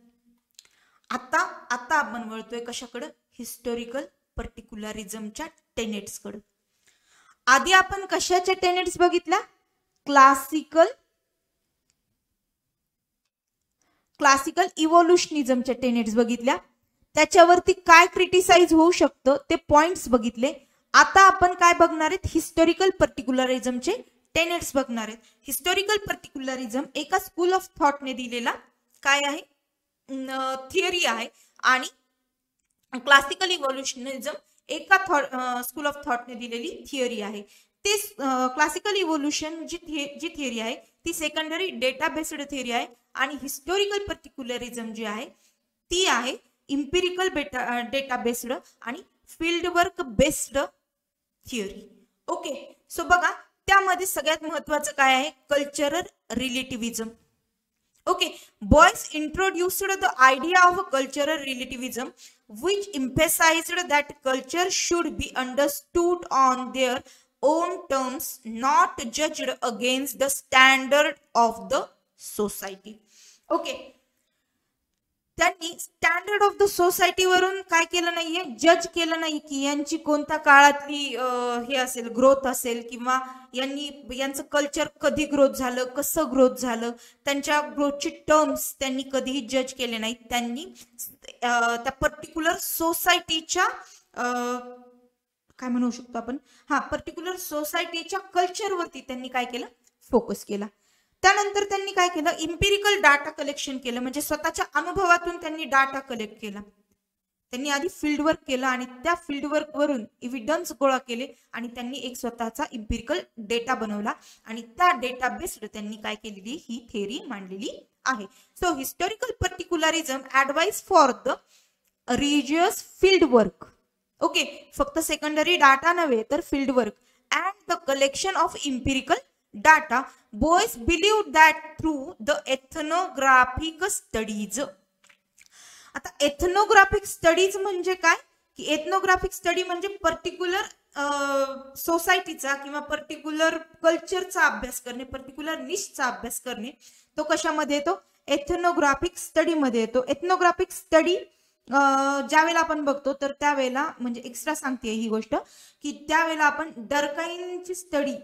आता आपण वळतोय कशाकडे, हिस्टोरिकल पर्टिक्युलरिझमच्या टेनेट्सकडे. आधी आपण कशाच्या टेनेट्स बघितल्या, क्लासिकल इव्होल्युशनिझमच्या टेनेट्स बघितल्या, त्याच्यावरती काय क्रिटिसाइज होऊ शकतं ते पॉइंट्स बघितले. आता आपण काय बघणार आहेत, हिस्टोरिकल पर्टिक्युलरिझमचे टेनेट्स बघणार आहेत. हिस्टोरिकल पर्टिक्युलरिझम एका स्कूल ऑफ थॉटने दिलेला काय आहे, थिअरी आहे आणि क्लासिकल इव्होल्युशनिझम एका स्कूल ऑफ थॉटने दिलेली थिअरी आहे. ते क्लासिकल इव्होल्युशन जी थिअरी आहे ती सेकंडरी डेटा बेस्ड थिअरी आहे आणि हिस्टोरिकल पर्टिक्युलरिझम जी आहे ती आहे इम्पिरिकल डेटा बेस्ड आणि field work based theory. Okay, so बघा त्यामध्ये सगळ्यात महत्वाचं काय आहे, cultural रिलेटिव्हिझम. Okay, Boyce introduced the idea of cultural relativism, which emphasized that culture should be understood on their own terms, not judged against the standard of the society. Okay, त्यांनी standard of the society वरून काय केलं नाहीये, जज केलं नाही की यांची कोणत्या काळातली हे असेल, ग्रोथ असेल किंवा यांचं कल्चर कधी ग्रोथ झालं, कसं ग्रोथ झालं, त्यांच्या ग्रोथची टर्म्स त्यांनी कधीही जज केले नाहीत. त्यांनी त्या पर्टिक्युलर सोसायटीच्या काय म्हणू शकतो आपण, पर्टिक्युलर सोसायटीच्या कल्चरवरती त्यांनी काय केलं, फोकस केला. त्यानंतर त्यांनी काय केलं, इम्पिरिकल डाटा कलेक्शन केलं, म्हणजे स्वतःच्या अनुभवातून त्यांनी डाटा कलेक्ट केला. त्यांनी आधी फील्ड वर्क केलं आणि त्या फील्ड वर्क वरून एव्हिडन्स गोळा केले आणि त्यांनी एक स्वतःचा इम्पिरिकल डेटा बनवला आणि त्या डेटा बेस्ड त्यांनी काय केलेली, ही थिअरी मांडलेली आहे. So historical particularism advise for the rigorous field work. Okay, फक्त सेकंडरी डाटा नव्हे तर field work and the collection of empirical data, Boyce believed that through the ethnographic studies. आता एथनोग्राफिक स्टडीज म्हणजे काय की एथनोग्राफिक स्टडी म्हणजे particular सोसायटीचा किंवा पर्टिक्युलर कल्चरचा अभ्यास करणे, पर्टिक्युलर निशचा अभ्यास करणे, तो कशामध्ये येतो एथनोग्राफिक स्टडी मध्ये येतो. एथनोग्राफिक स्टडी ज्यावेळेला आपण बघतो तर त्यावेळेला म्हणजे एक्स्ट्रा सांगते ही गोष्ट की त्यावेळेला आपण डरकाईनची स्टडी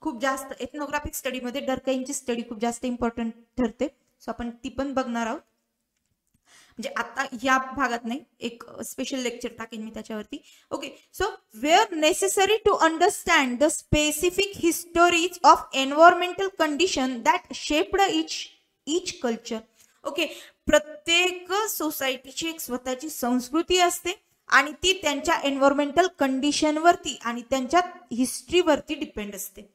खूप जास्त, एथनोग्राफिक स्टडी मध्ये डरकाईनची स्टडी खूप जास्त इम्पॉर्टंट ठरते. सो आपण ती पण बघणार आहोत. म्हणजे आता या भागात नाही, एक स्पेशल लेक्चर टाकेन मी त्याच्यावरती. Okay, so were necessary to understand the specific histories of environmental condition that shaped each culture. Okay, प्रत्येक सोसायटीची एक स्वतःची संस्कृती असते आणि ती त्यांच्या एन्व्हायरमेंटल कंडिशनवरती आणि त्यांच्या हिस्ट्रीवरती डिपेंड असते.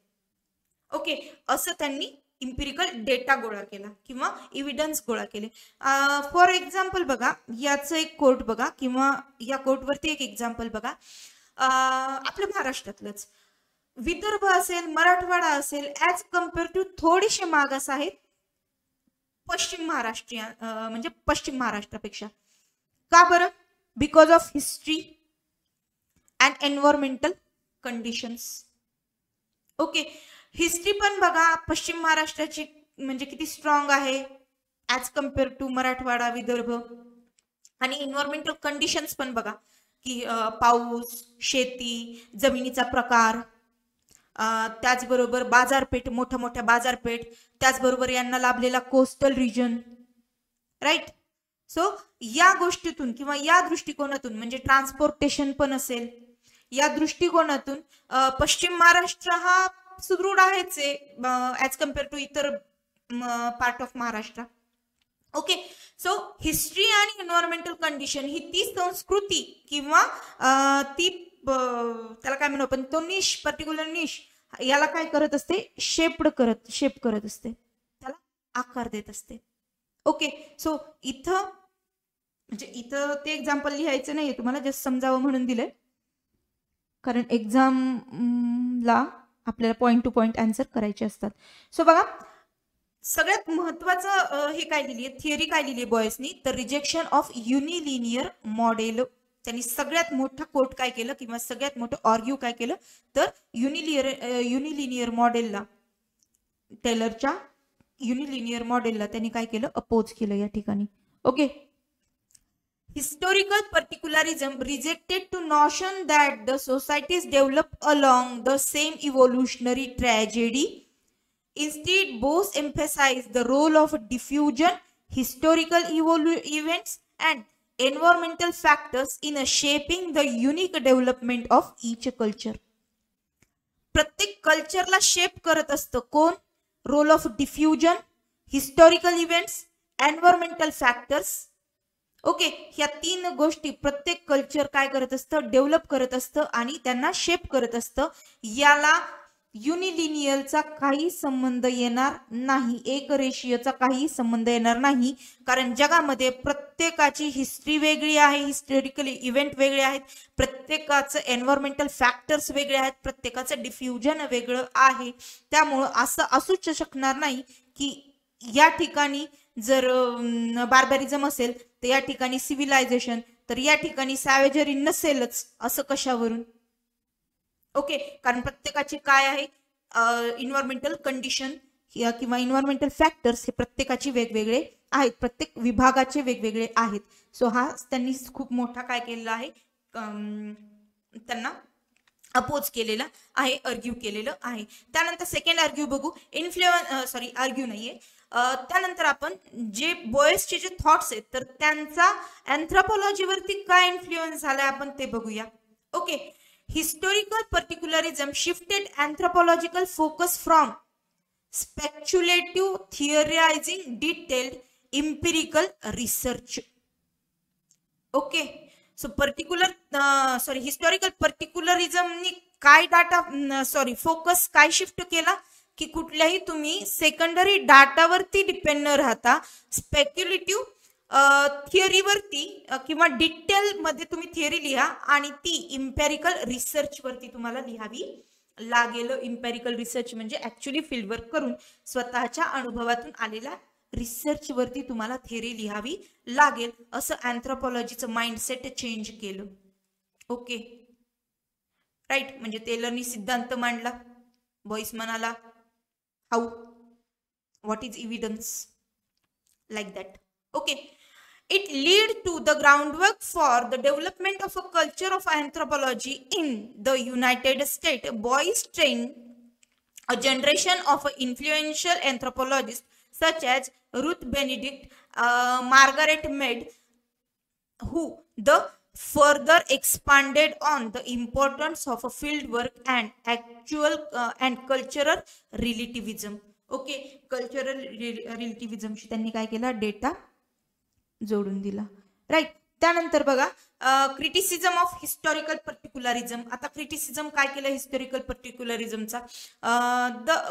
ओके, असं त्यांनी इम्पिरिकल डेटा गोळा केला किंवा एव्हिडन्स गोळा केले. फॉर एक्झाम्पल बघा, याचं एक कोट बघा किंवा या कोटवरती एक एक्झाम्पल बघा. आपल्या महाराष्ट्रातलंच विदर्भ असेल, मराठवाडा असेल, ऍज कम्पेअर टू थोडेसे मागास आहेत पश्चिम महाराष्ट्रीयन, म्हणजे पश्चिम महाराष्ट्रापेक्षा. का बरं? Because of history and environmental conditions. Okay, history पण बघा पश्चिम महाराष्ट्राची म्हणजे किती स्ट्रॉंग आहे as compared to Marathwada, Vidarbha. आणि एन्व्हायरमेंटल कंडिशन्स पण बघा की पाऊस, शेती, जमिनीचा प्रकार, त्याचबरोबर बाजारपेठ, मोठ्या मोठ्या बाजारपेठ, त्याचबरोबर यांना लाभलेला कोस्टल रिजन. राईट. सो या गोष्टीतून किंवा या दृष्टिकोनातून म्हणजे ट्रान्सपोर्टेशन पण असेल, या दृष्टिकोनातून पश्चिम महाराष्ट्र हा सुदृढ आहेच ऍज कम्पेअर टू इतर part of Maharashtra. Okay, so history आणि एन्व्हायरमेंटल कंडिशन ही ती संस्कृती किंवा ती त्याला काय म्हणू आपण, तो निश, पर्टिक्युलर निश याला काय करत असते, शेप करत असते, त्याला आकार देत असते. ओके, सो इथं म्हणजे इथं ते एक्झाम्पल लिहायचं नाहीये तुम्हाला, जस्ट समजावं म्हणून दिलंय, कारण एक्झामला आपल्याला पॉइंट टू पॉइंट आन्सर करायचे असतात. सो बघा, सगळ्यात महत्वाचं हे काय लिहिली आहे, थिअरी काय लिहिली बॉयसनी, तर रिजेक्शन ऑफ युनिलिनियर मॉडेल. त्यांनी सगळ्यात मोठा कोट काय केलं किंवा सगळ्यात मोठं आर्ग्यू काय केलं तर युनिलिनियर मॉडेलला, टेलरच्या युनिलिनियर मॉडेलला त्यांनी काय केलं, अपोज केलं या ठिकाणी. Okay, historical particularism rejected to notion that the societies develop along the same evolutionary tragedy. Instead, both emphasize the role of diffusion, historical events and environmental factors in shaping the unique development of each culture. प्रत्येक कल्चरला shape करत असतं कोण? Role of diffusion, historical events, environmental factors. Okay, ह्या तीन गोष्टी प्रत्येक culture काय करत असतं, डेव्हलप करत असतं आणि त्यांना शेप करत असतं. याला युनिलिनियरचा काही संबंध येणार नाही, एक रेषीयचा काही संबंध येणार नाही, कारण जगामध्ये प्रत्येकाची हिस्ट्री वेगळी आहे, हिस्टॉरिकल इव्हेंट वेगळे आहेत, प्रत्येकाचं एन्व्हायरमेंटल फॅक्टर्स वेगळे आहेत, प्रत्येकाचं डिफ्युजन वेगळं आहे. त्यामुळं असं असूच शकणार नाही की या ठिकाणी जर बार्बॅरिझम असेल तर या ठिकाणी सिव्हिलायझेशन, तर या ठिकाणी सॅवेजरी नसेलच, असं कशावरून? ओके, कारण प्रत्येकाचे काय आहे, एन्व्हायरमेंटल कंडिशन किंवा एन्व्हायरमेंटल फॅक्टर्स हे प्रत्येकाचे वेगवेगळे आहेत, प्रत्येक विभागाचे वेगवेगळे आहेत. सो हा त्यांनी खूप मोठा काय केलेला आहे, त्यांना अपोज केलेला आहे, आर्ग्यू केलेलं आहे. त्यानंतर सेकंड आर्ग्यू बघू, आर्ग्यू नाहीये. त्यानंतर आपण जे बॉयसचे जे थॉट्स आहेत तर त्यांचा अँथ्रोपॉलॉजीवरती काय इन्फ्लुएन्स झालाय आपण ते बघूया. Okay, historical particularism shifted anthropological focus from speculative theorising detailed empirical research. Okay, so historical पर्टिक्युलरिझमनी काय फोकस काय शिफ्ट केला की कुठल्याही तुम्ही सेकंडरी डाटावरती डिपेंड न राहता स्पेक्युलेटिव्ह थिअरीवरती किंवा डिटेल मध्ये तुम्ही थिअरी लिहा आणि ती इम्पेरिकल रिसर्च वरती तुम्हाला लिहावी लागेल. इम्पेरिकल रिसर्च म्हणजे ऍक्च्युअली फील्डवर्क करून स्वतःच्या अनुभवातून आलेला रिसर्च वरती तुम्हाला थेरी लिहावी लागेल, असं अँथ्रोपॉलॉजीचं माइंडसेट चेंज केलं. Okay right. म्हणजे टेलरनी सिद्धांत मांडला, बॉईस म्हणाला how, what is evidence, like that. Okay. It led to the groundwork for the development of a culture of anthropology in the United States. Boyce trained a generation of influential anthropologists such as Ruth Benedict, Margaret Mead, who the further expanded on the importance of a field work and actual and cultural relativism. Okay, cultural रिलेटिव्हिजमशी त्यांनी काय केला, data जोडून दिला. Right. त्यानंतर बघा criticism of historical पर्टिक्युलरिझम. आता criticism काय केलं हिस्टॉरिकल पर्टिक्युलरिझमचा,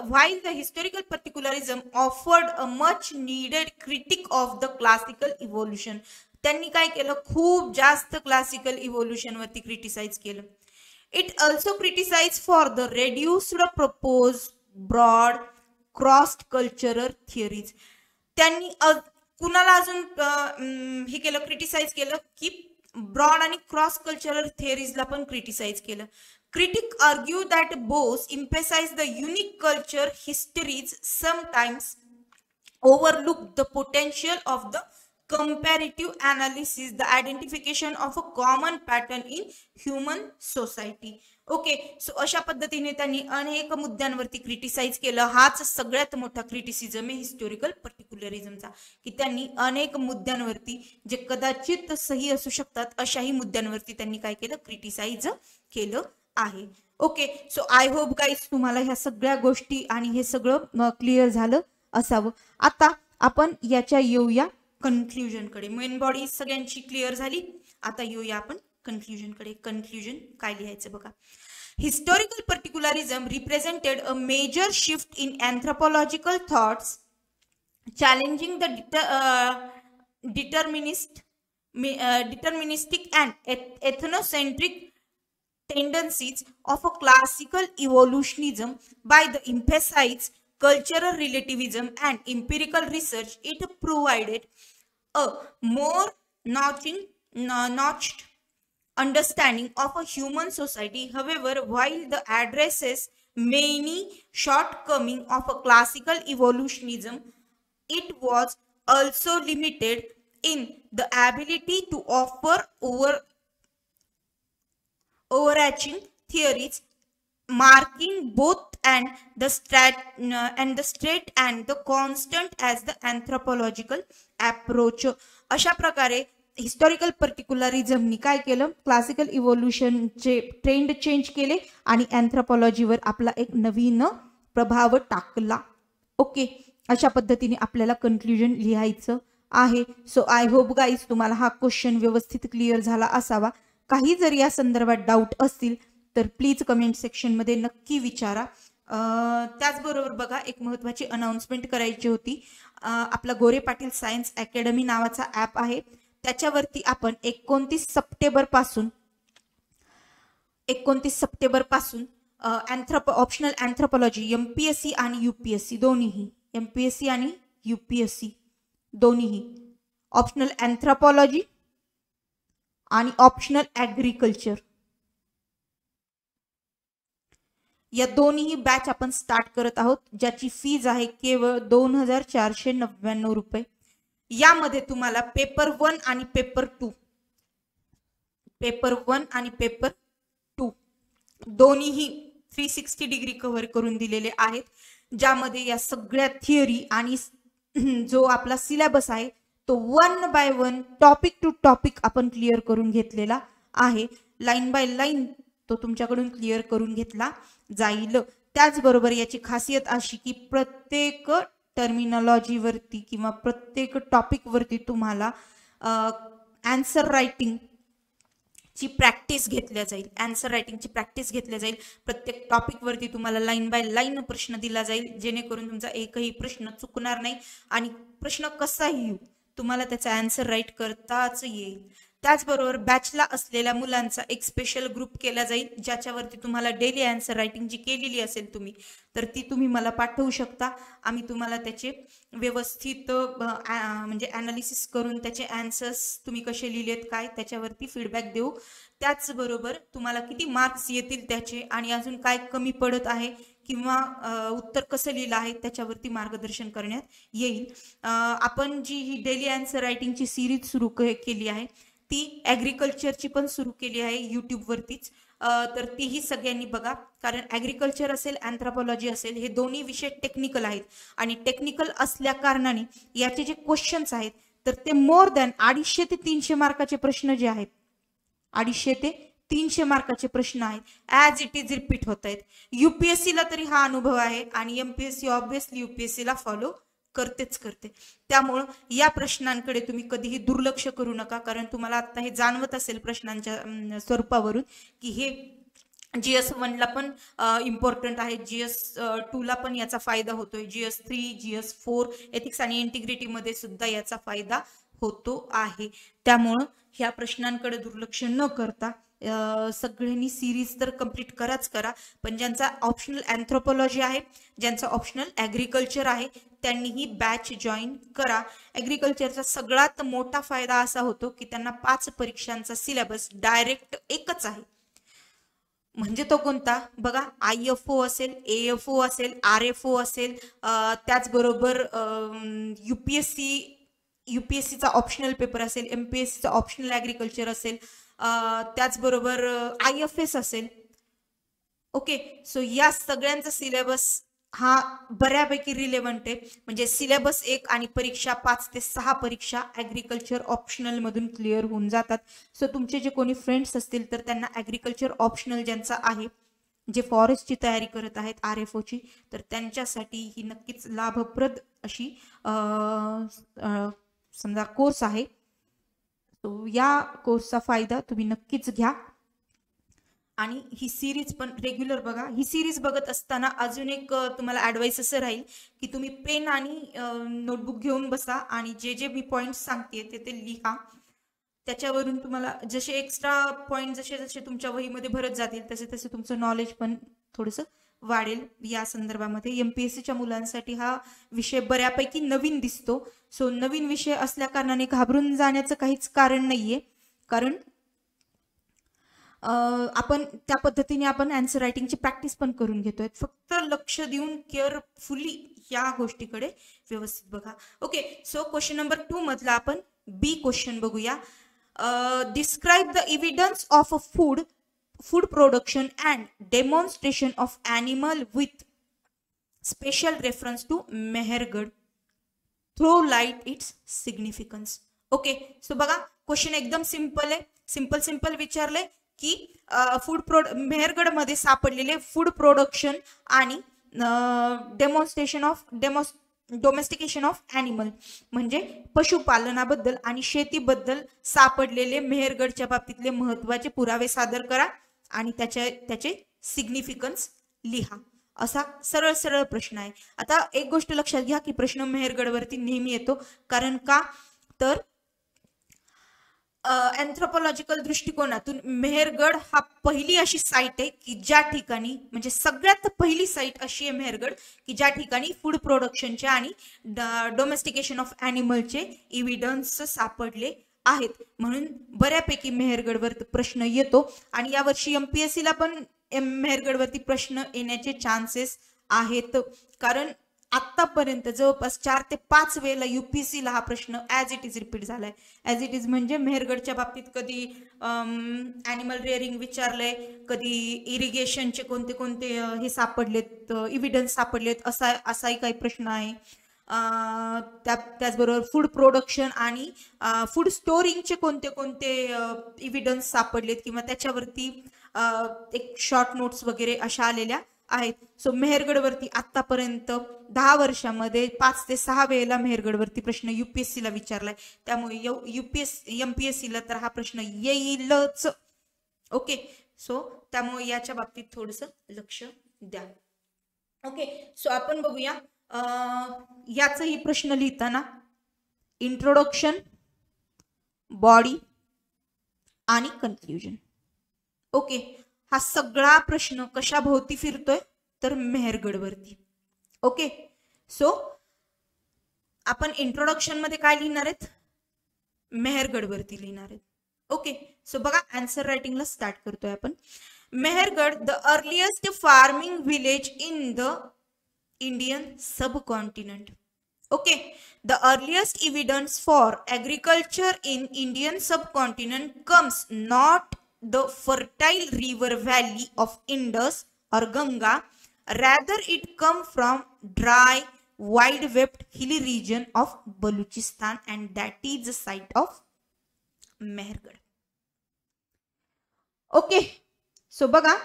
while the historical particularism offered a much needed critique of the classical evolution. त्यांनी काय केलं, खूप जास्त क्लासिकल इव्होल्युशन वरती क्रिटिसाइज केलं. It also criticise for the reduced propose broad crossed cultural theories. त्यांनी कुणाला अजून हे केलं, क्रिटिसाइज केलं की ब्रॉड आणि क्रॉस कल्चरल थिअरीजला पण क्रिटिसाइज केलं. Critic argue that both emphasise the unique culture histories sometimes overlook the potential of the comparative analysis, the identification of a common pattern in human society. Okay. So अशा पद्धतीने त्यांनी अनेक मुद्द्यांवरती criticise केलं. हाच सगळ्यात मोठा क्रिटिसिझम आहे हिस्टॉरिकल पर्टिक्युलरिझमचा, की त्यांनी अनेक मुद्द्यांवरती जे कदाचित सही असू शकतात अशाही मुद्द्यांवरती त्यांनी काय केलं, क्रिटिसाइज केलं आहे. Okay. So I hope guys तुम्हाला ह्या सगळ्या गोष्टी आणि हे सगळं क्लिअर झालं असावं. आता आपण याच्या येऊया कन्क्लुजन कडे. मेन बॉडी सगळ्यांची क्लिअर झाली. आता येऊया आपण कन्क्लुजन कडे. कन्क्लुजन काय लिहायचं बघा. Historical particularism represented a major shift in anthropological thoughts, challenging the deterministic and ethnocentric tendencies of a classical evolutionism by the emphasize cultural relativism and empirical research. It provided a more notched understanding of a human society. However, while the addresses many shortcomings of a classical evolutionism, it was also limited in the ability to offer overarching theories marking both and the straight and the constant as the anthropological approach. अशा प्रकारे historical पर्टिक्युलरिझमनी काय केलं, classical इव्होल्युशनचे trend change केले आणि अँथ्रोपॉलॉजीवर आपला एक नवीन प्रभाव टाकला. ओके. अशा पद्धतीने आपल्याला कन्क्लुजन लिहायचं आहे. सो आय होप गाईज तुम्हाला हा क्वेश्चन व्यवस्थित क्लिअर झाला असावा. काही जर या संदर्भात डाऊट असतील तर प्लीज कमेंट सेक्शन मध्ये नक्की विचारा. त्याचबरोबर बघा एक महत्त्वाची अनाउन्समेंट करायची होती. आपला गोरे पाटील सायन्स अकॅडमी नावाचा ॲप आहे, त्याच्यावरती आपण 29 सप्टेंबर पासून ऑप्शनल अँथ्रोपॉलॉजी एमपीएससी आणि यूपीएससी दोन्हीही ऑप्शनल अँथ्रोपॉलॉजी आणि ऑप्शनल ॲग्रिकल्चर या दोन्ही बॅच आपण स्टार्ट करत आहोत, ज्याची फीज आहे केवळ 2499 रुपये. यामध्ये तुम्हाला पेपर 1 आणि पेपर 2 दोन्हीही 360 डिग्री कव्हर करून दिलेले आहेत, ज्यामध्ये या सगळ्या थिअरी आणि जो आपला सिलेबस आहे तो 1 बाय 1 टॉपिक टू टॉपिक आपण क्लिअर करून घेतलेला आहे. लाईन बाय लाईन तो तुमच्याकडून क्लिअर करून घेतला जाईल. त्याचबरोबर याची खासियत अशी की प्रत्येक टर्मिनॉलॉजी वरती किंवा प्रत्येक टॉपिक वरती तुम्हाला आन्सर रायटिंग ची प्रॅक्टिस घेतल्या जाईल. प्रत्येक टॉपिक वरती तुम्हाला लाईन बाय लाईन प्रश्न दिला जाईल, जेणेकरून तुमचा एकही प्रश्न चुकणार नाही आणि प्रश्न कसाही येऊ तुम्हाला त्याचा आन्सर राईट करताच येईल. त्याचबरोबर बॅचला असलेल्या मुलांचा एक स्पेशल ग्रुप केला जाईल, ज्याच्यावरती तुम्हाला डेली आन्सर रायटिंग जी केलेली असेल तुम्ही, तर ती तुम्ही मला पाठवू शकता. आम्ही तुम्हाला त्याचे व्यवस्थित म्हणजे ॲनालिसिस करून त्याचे आन्सर्स तुम्ही कसे लिहिलेत काय त्याच्यावरती फीडबॅक देऊ. त्याचबरोबर तुम्हाला किती मार्क्स येतील त्याचे आणि अजून काय कमी पडत आहे किंवा उत्तर कसं लिहिलं आहे त्याच्यावरती मार्गदर्शन करण्यात येईल. आपण जी ही डेली आन्सर रायटिंगची सिरीज सुरू केली आहे ती ॲग्रिकल्चरची पण सुरू केली आहे यूट्यूबवरतीच. तर तीही सगळ्यांनी बघा, कारण ॲग्रिकल्चर असेल अँथ्रोपॉलॉजी असेल हे दोन्ही विषय टेक्निकल आहेत आणि टेक्निकल असल्या कारणाने याचे जे क्वेश्चन्स आहेत तर ते मोर दॅन 250 ते 300 मार्काचे प्रश्न जे आहेत, 250 ते 300 मार्काचे प्रश्न आहेत, ॲज इट इज रिपीट होत आहेत. युपीएससीला तरी हा अनुभव आहे आणि एमपीएससी ऑब्व्हियसली युपीएससीला फॉलो करतेच करते. त्यामुळं या प्रश्नांकडे तुम्ही कधीही दुर्लक्ष करू नका, कारण तुम्हाला आता हे जाणवत असेल प्रश्नांच्या स्वरूपावरून की हे GS1 पण इम्पॉर्टंट आहे, GS2 पण याचा फायदा होतोय, GS3 GS4 एथिक्स आणि इंटिग्रिटी मध्ये सुद्धा याचा फायदा होतो आहे. त्यामुळं ह्या प्रश्नांकडे दुर्लक्ष न करता सगळ्यांनी सिरीज तर कंप्लीट करा, पण ज्यांचा ऑप्शनल अँथ्रोपॉलॉजी आहे, ज्यांचा ऑप्शनल ॲग्रिकल्चर आहे त्यांनीही बॅच जॉईन करा. ॲग्रिकल्चरचा सगळ्यात मोठा फायदा असा होतो की त्यांना 5 परीक्षांचा सिलेबस डायरेक्ट एकच आहे. म्हणजे तो कोणता बघा, IFO असेल, AFO असेल, RFO असेल, त्याचबरोबर युपीएससीचा ऑप्शनल पेपर असेल, MPSCचा ऑप्शनल ॲग्रिकल्चर असेल, त्याचबरोबर IFS असेल. ओके, सो या सगळ्यांचा सिलेबस हा बऱ्यापैकी रिलेव्हंट आहे. म्हणजे सिलेबस 1 आणि परीक्षा 5 ते 6 परीक्षा ॲग्रिकल्चर ऑप्शनल मधून क्लिअर होऊन जातात. सो तुमचे जे कोणी फ्रेंड्स असतील तर त्यांना ॲग्रिकल्चर ऑप्शनल ज्यांचा आहे, जे फॉरेस्टची तयारी करत आहेत RFOची, तर त्यांच्यासाठी ही नक्कीच लाभप्रद अशी समजा कोर्स आहे. तो या कोर्सचा फायदा तुम्ही नक्कीच घ्या आणि ही सिरीज पण रेग्युलर बघा. ही सिरीज बघत असताना अजून एक तुम्हाला ॲडवाइस असं राहील की तुम्ही पेन आणि नोटबुक घेऊन बसा आणि जे जे मी पॉईंट्स सांगते ते लिहा. त्याच्यावरून तुम्हाला जसे एक्स्ट्रा पॉईंट जसे जसे तुमच्या वहीमध्ये भरत जातील तसे तसे तुमचं नॉलेज पण थोडंसं वाढेल. या संदर्भामध्ये MPSCच्या मुलांसाठी हा विषय बऱ्यापैकी नवीन दिसतो. सो नवीन विषय असल्या कारणाने घाबरून जाण्याचं काहीच कारण नाहीये, कारण आपण त्या पद्धतीने आपण आन्सर रायटिंगची प्रॅक्टिस पण करून घेतोय. फक्त लक्ष देऊन केअरफुली या गोष्टीकडे व्यवस्थित बघा. ओके, सो क्वेश्चन नंबर 2 मधला आपण बी क्वेश्चन बघूया. Describe the evidence of a food production and demonstration of animal with special reference to Mehergarh. Throw light its significance. Okay, so बघा क्वेश्चन एकदम सिंपल आहे. सिंपल विचारले की मेहरगड मध्ये सापडलेले फूड प्रोडक्शन आणि डोमेस्टिकेशन ऑफ ॲनिमल म्हणजे पशुपालनाबद्दल आणि शेतीबद्दल सापडलेले मेहरगडच्या बाबतीतले महत्वाचे पुरावे सादर करा आणि त्याचे सिग्निफिकन्स लिहा. असा सरळ प्रश्न आहे. आता एक गोष्ट लक्षात घ्या की प्रश्न मेहरगडवरती नेहमी येतो, कारण का तर अँथ्रोपॉलॉजिकल दृष्टिकोनातून मेहरगड हा पहिली अशी साईट आहे की ज्या ठिकाणी म्हणजे सगळ्यात पहिली साईट अशी आहे मेहरगड की ज्या ठिकाणी फूड प्रोडक्शनचे आणि डोमेस्टिकेशन ऑफ ॲनिमलचे एव्हिडन्स सापडले आहेत. म्हणून बऱ्यापैकी मेहरगडवर प्रश्न येतो आणि यावर्षी MPSCला पण मेहरगडवरती प्रश्न येण्याचे चान्सेस आहेत, कारण आतापर्यंत जवळपास 4 ते 5 वेळेला UPSCला हा प्रश्न ॲज इट इज रिपीट झालाय. ॲज इट इज म्हणजे मेहरगडच्या बाबतीत कधी ॲनिमल रेअरिंग विचारलंय, कधी इरिगेशनचे कोणते कोणते हे सापडलेत एव्हिडन्स सापडलेत असाही काही प्रश्न आहे. त्याचबरोबर फूड प्रोडक्शन आणि फूड स्टोरिंगचे कोणते कोणते एव्हिडन्स सापडलेत किंवा त्याच्यावरती एक शॉर्ट नोट्स वगैरे अशा आलेल्या आहेत. सो मेहरगडवरती आतापर्यंत 10 वर्षामध्ये 5 ते 6 वेळेला मेहरगडवरती प्रश्न UPSCला विचारलाय. त्यामुळे MPSCला तर हा प्रश्न येईलच. ओके, सो त्यामुळे याच्या बाबतीत थोडंसं लक्ष द्या. ओके, सो आपण बघूया याचाही प्रश्न लिहिताना इंट्रोडक्शन, बॉडी, आणि कन्फ्युजन. ओके, हा सगळा प्रश्न कशा भोवती फिरतोय तर मेहरगड वरती. ओके, सो आपण इंट्रोडक्शन मध्ये काय लिहिणार आहेत, मेहरगड वरती लिहिणार आहेत. ओके, सो बघा आन्सर रायटिंगला स्टार्ट करतोय आपण. Mehrgarh, the earliest farming village in the Indian subcontinent. Okay, the earliest evidence for agriculture in Indian subcontinent comes not the fertile river valley of Indus or Ganga, rather it comes from dry, wide-webbed hilly region of Baluchistan, and that is the site of Mehergarh. Okay, so बघा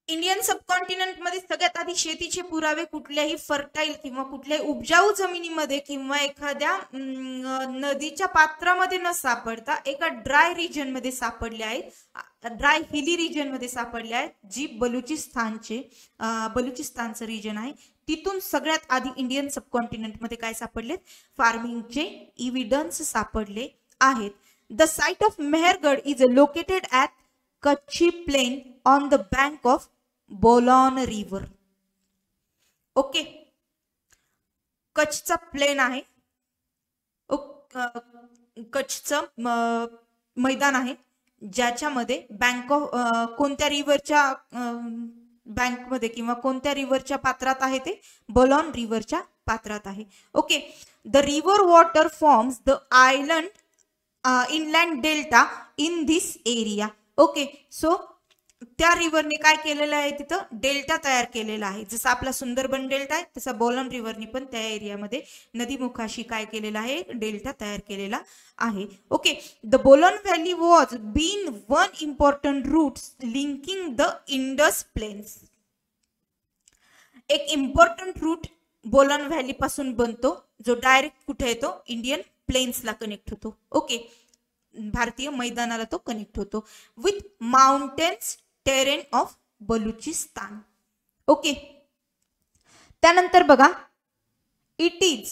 Indian subcontinent मध्ये सगळ्यात आधी शेतीचे पुरावे कुठल्याही fertile किंवा कुठल्याही उपजाऊ जमिनीमध्ये किंवा एखाद्या नदीच्या पात्रामध्ये न सापडता एका ड्राय रिजन मध्ये सापडले आहेत, ड्राय हिली रिजन मध्ये सापडले आहेत, जी बलुचिस्तानचं रिजन आहे. तिथून सगळ्यात आधी इंडियन सबकॉन्टिनेंट मध्ये काय सापडलेत, फार्मिंगचे इव्हिडन्स सापडले आहेत. The site of Mehrgarh is located at Kachhi plain on the bank of Bolan river. Okay, कच्छचा प्लेन आहे, कच्छचं मैदान आहे, ज्याच्यामध्ये बँक ऑफ कोणत्या रिव्हरच्या बँकमध्ये किंवा कोणत्या रिव्हरच्या पात्रात आहे, ते बोलॉन रिव्हरच्या पात्रात आहे. Okay, the river water forms the island inland delta in this area. Okay, so त्या रिव्हरने काय केलेलं आहे, तिथं डेल्टा तयार केलेला आहे. जसं आपला सुंदरबन डेल्टा आहे तसा बोलॉन रिव्हरने पण त्या एरियामध्ये नदीमुखाशी काय केलेला आहे, डेल्टा तयार केलेला आहे. Okay, the Bolan valley was been one important route linking the Indus plains. एक इम्पॉर्टंट रूट बोलॉन व्हॅली पासून बनतो, जो डायरेक्ट कुठे येतो, इंडियन प्लेन्सला कनेक्ट होतो. ओके, भारतीय मैदानाला तो कनेक्ट होतो with mountains terrain of Balochistan. Okay, त्यानंतर बघा इट इज,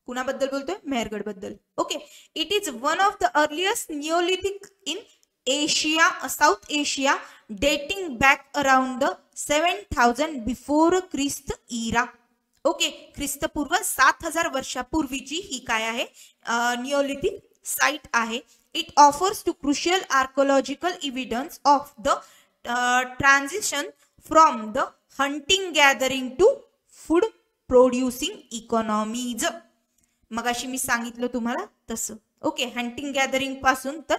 कुणाबद्दल बोलतोय, मेहरगड बद्दल. Okay, it is one of the earliest neolithic in Asia, south Asia, dating back around the 7000 before Christ era. Okay, ख्रिस्तपूर्व 7000 वर्षापूर्वीची ही काय आहे, निओलिथिक साइट आहे. It offers two crucial archaeological evidence of the transition from the hunting gathering to food producing economies. मगाशी मी सांगितलं तुम्हाला तसं. ओके, हंटिंग गॅदरिंग पासून तर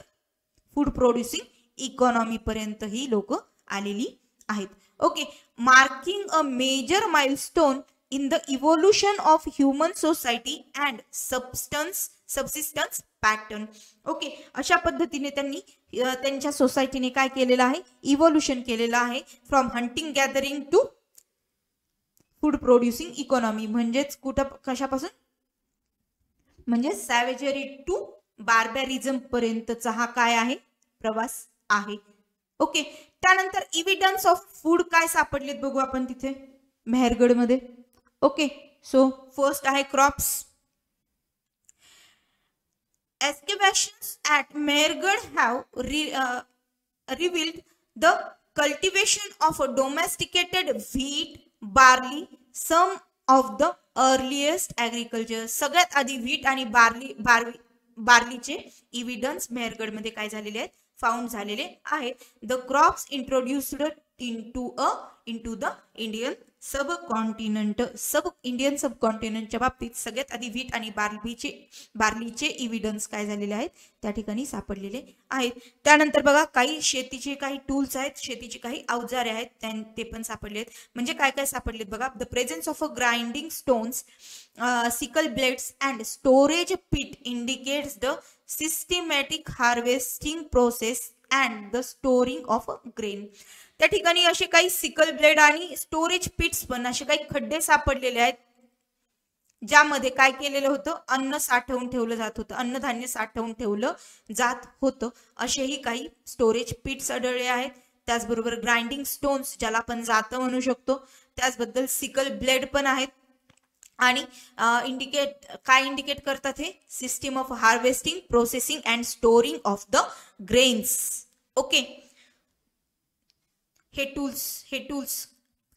फूड प्रोड्युसिंग इकॉनॉमी पर्यंत ही लोक आलेली आहेत. Okay, marking a major milestone in the evolution of human society and subsistence pattern. Okay, अशा पद्धतीने त्यांनी त्यांच्या सोसायटीने काय केलेलं आहे, इव्होल्युशन केलेलं आहे from hunting gathering to food producing economy. म्हणजेच कुठं कशापासून, म्हणजे सॅवेजरी टू बार्बॅरिझम पर्यंतचा हा काय आहे, प्रवास आहे. ओके, त्यानंतर इव्हिडन्स ऑफ फूड काय सापडलेत बघू आपण तिथे मेहरगड मध्ये. ओके, सो फर्स्ट आहे crops. Excavations at Mehergarh have revealed the cultivation of a domesticated wheat, barley, some of the earliest agriculture. सगळ्यात आधी व्हीट आणि बार्लीचे इव्हिडन्स मेहरगड मध्ये काय झालेले आहेत, फाउंड झालेले आहेत. The crops introduced into the Indian सबकॉन्टिनेंटच्या बाबतीत सगळ्यात आधी व्हीट आणि बार्लीचे इव्हिडन्स काय झालेले आहेत, त्या ठिकाणी सापडलेले आहेत. त्यानंतर बघा काही शेतीचे काही टूल्स आहेत, शेतीची काही अवजारे आहेत, ते पण सापडले आहेत. म्हणजे काय काय सापडलेत बघा, the presence of a grinding stones, sickle blades and storage pit indicates the systematic harvesting process and the storing of grain. त्या ठिकाणी असे काही सिकल ब्लेड आणि स्टोरेज पिट्स पण असे काही खड्डे सापडलेले आहेत, ज्यामध्ये काय केलेलं होतं, अन्न साठवून ठेवलं जात होतं, अन्नधान्य साठवून ठेवलं जात होतं. असेही काही स्टोरेज पिट्स आढळले आहेत. त्याचबरोबर ग्राइंडिंग स्टोन्स, ज्याला आपण जातं म्हणू शकतो, त्याचबद्दल सिकल ब्लेड पण आहेत. आणि काय इंडिकेट करतात हे system of harvesting, processing and storing of the grains. Okay, हे टूल्स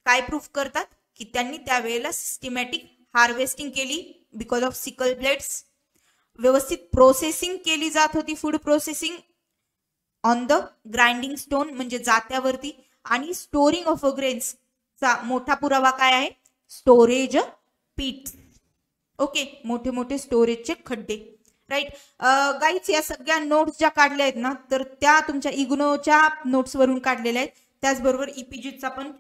काय प्रूफ करतात की त्यांनी त्यावेळेला सिस्टमॅटिक हार्वेस्टिंग केली बिकॉज ऑफ सिकल ब्लेड्स, व्यवस्थित प्रोसेसिंग केली जात होती, food processing on the grinding stone म्हणजे जात्यावरती, आणि स्टोरिंग ऑफ ग्रेन्स चा मोठा पुरावा काय आहे, स्टोरेज पीट. ओके, मोठे मोठे स्टोरेजचे खड्डे. राईट गाईज, या सगळ्या नोट्स ज्या काढल्या आहेत ना, तर त्या तुमच्या इग्नोच्या नोट्स वरून काढलेल्या आहेत. त्याचबरोबर ईपीजीचा पण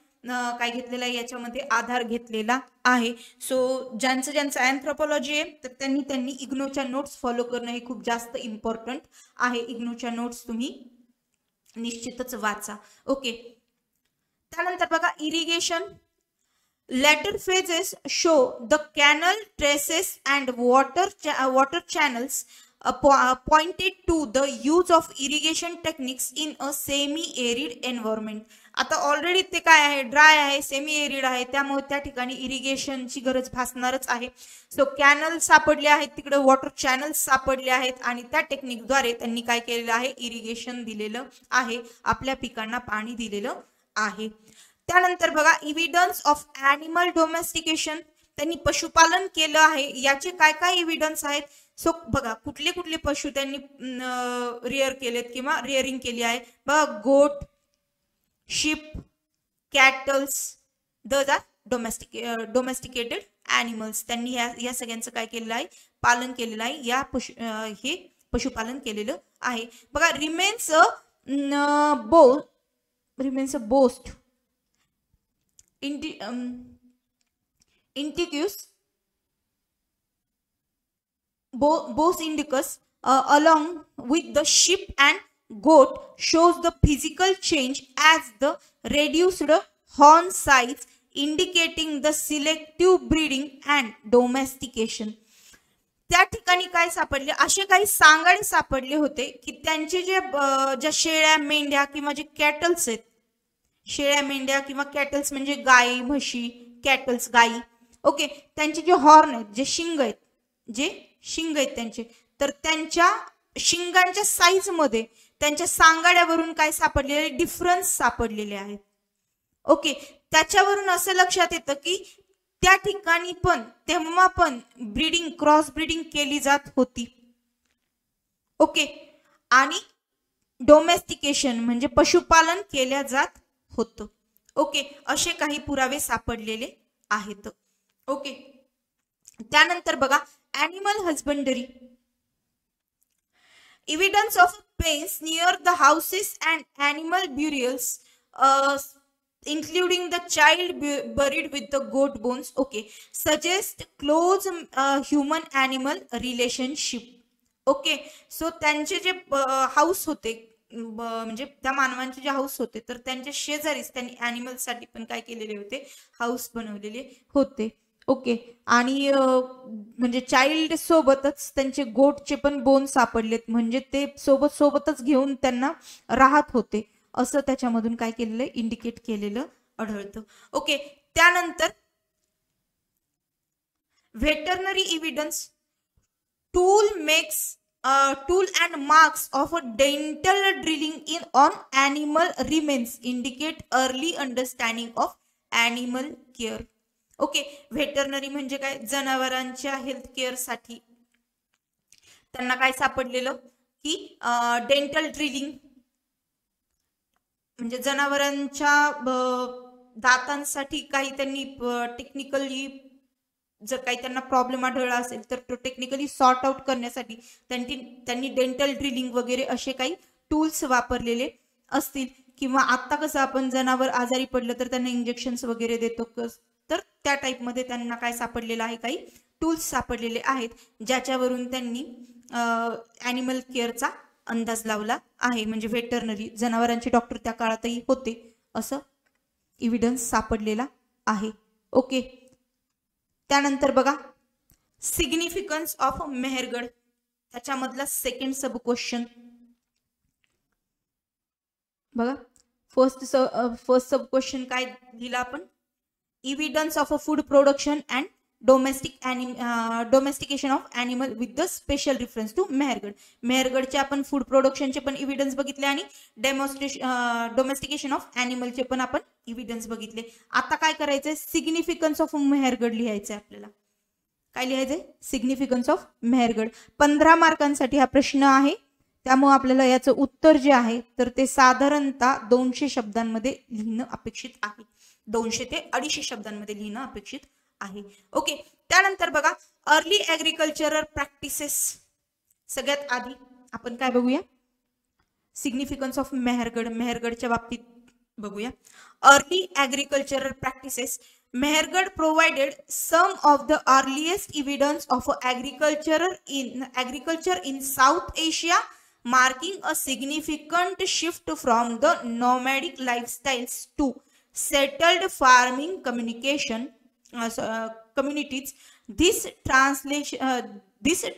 काय घेतलेला आहे, याच्यामध्ये आधार घेतलेला आहे. सो ज्यांचं अँथ्रोपॉलॉजी आहे तर त्यांनी इग्नोच्या नोट्स फॉलो करणं हे खूप जास्त इम्पॉर्टंट आहे. इग्नोच्या नोट्स तुम्ही निश्चितच वाचा. ओके, त्यानंतर बघा irrigation. Later phases show the canal traces and water channels pointed to the use of irrigation techniques in a semi-arid environment. आता ऑलरेडी ते काय आहे, ड्राय आहे, सेमी एरिड आहे, त्यामुळे त्या ठिकाणी इरिगेशनची गरज भासणारच आहे. सो कॅनल सापडले आहेत, तिकडे वॉटर चॅनल्स सापडले आहेत, आणि त्या टेक्निकद्वारे त्यांनी काय केलेलं आहे, इरिगेशन दिलेलं आहे, आपल्या पिकांना पाणी दिलेलं आहे. त्यानंतर बघा इव्हिडन्स ऑफ ॲनिमल डोमेस्टिकेशन. त्यांनी पशुपालन केलं आहे, याचे काय काय इव्हिडन्स आहेत. सो बघा कुठले कुठले पशु त्यांनी रिअर केलेत किंवा रिअरिंग केली आहे. बघा goat, sheep, cattles, those are domesticated animals. त्यांनी या सगळ्यांचं काय केलेलं आहे, पालन केलेलं आहे, या हे पशुपालन केलेलं आहे. बघा remains a boast Inticus Bos indicus along with the sheep and goat shows the physical change as the reduced horn size indicating the selective breeding and domestication. त्या ठिकाणी काय सापडले, असे काही सांगाडे सापडले होते की त्यांचे ज्या शेळ्या, मेंढ्या किंवा जे कॅटल्स आहेत, शेळ्या, मेंढ्या किंवा कॅटल्स म्हणजे गाई, म्हशी, कॅटल्स गाई. ओके, त्यांचे जे हॉर्न आहेत, जे शिंग आहेत त्यांचे, तर त्यांच्या शिंगांच्या साईज मध्ये त्यांच्या सांगाड्यावरून काय सापडलेले डिफरन्स सापडलेले आहेत. ओके, त्याच्यावरून असं लक्षात येतं की त्या ठिकाणी पण तेव्हा पण ब्रीडिंग, क्रॉस ब्रीडिंग केली जात होती. ओके, आणि डोमेस्टिकेशन म्हणजे पशुपालन केल्या जात होतं. ओके, असे काही पुरावे सापडलेले आहेत. ओके, त्यानंतर बघा animal husbandry. Evidence of pens near the houses and animal burials including the child buried with the goat bones, okay, suggest close human animal relationship. Okay, so त्यांचे जे हाऊस होते म्हणजे त्या मानवांचे जे हाऊस होते, तर त्यांच्या शेजारीच त्यांनी ॲनिमल साठी पण काय केलेले होते, हाऊस बनवलेले होते. ओके, आणि म्हणजे चाइल्ड सोबतच त्यांचे गोटचे पण बोन सापडलेत, म्हणजे ते सोबतच घेऊन त्यांना राहत होते, असं त्याच्यामधून काय केलेलं इंडिकेट केलेलं आढळतं. ओके, त्यानंतर veterinary evidence. Tool and marks of a dental drilling on animal remains indicate early understanding of animal care. Okay, veterinary म्हणजे काय, जनावरांच्या हेल्थ केअर साठी त्यांना काय सापडलेलं की डेंटल ड्रिलिंग म्हणजे जनावरांच्या दातांसाठी काही त्यांनी टेक्निकली जर काही त्यांना प्रॉब्लेम आढळला असेल तर तो टेक्निकली सॉर्ट आउट करण्यासाठी त्यांनी डेंटल ड्रिलिंग वगैरे असे काही टूल्स वापरलेले असतील. किंवा आता कसं आपण जनावर आजारी पडलं तर त्यांना इंजेक्शन्स वगैरे देतो, तर त्या टाईपमध्ये त्यांना काय सापडलेलं आहे, काही टूल्स सापडलेले आहेत ज्याच्यावरून त्यांनी ॲनिमल केअरचा अंदाज लावला आहे. म्हणजे व्हेटरनरी जनावरांचे डॉक्टर त्या काळातही होते असं एव्हिडन्स सापडलेला आहे. ओके, त्यानंतर बघा सिग्निफिकन्स ऑफ मेहरगड, त्याच्यामधला सेकंड सब क्वेश्चन बघा. फर्स्ट सब क्वेश्चन काय दिला आपण, evidence of a food production and domestication of animal with the special reference to Mehrgarh. मेहरगडचे आपण फूड प्रोडक्शनचे पण इव्हिडन्स बघितले आणि डोमेस्टिकेशन ऑफ ॲनिमलचे पण आपण इव्हिडन्स बघितले. आता काय करायचंय, सिग्निफिकन्स ऑफ मेहरगड लिहायचंय आपल्याला. काय लिहायचंय, सिग्निफिकन्स ऑफ मेहरगड. 15 मार्कांसाठी हा प्रश्न आहे, त्यामुळे आपल्याला याचं उत्तर जे आहे तर ते साधारणतः 200 शब्दांमध्ये लिहिणं अपेक्षित आहे. 200 ते 250 शब्दांमध्ये लिहिणं अपेक्षित आहे. ओके, त्यानंतर बघा अर्ली ऍग्रिकल्चरल प्रॅक्टिसेस. सगळ्यात आधी आपण काय बघूया, सिग्निफिकन्स ऑफ मेहरगड, मेहरगडच्या बाबतीत बघूया. Early agricultural practices. Mehergad provided some of the earliest evidence of agriculture in South Asia, marking a significant shift from the nomadic lifestyles to settled farming communities. This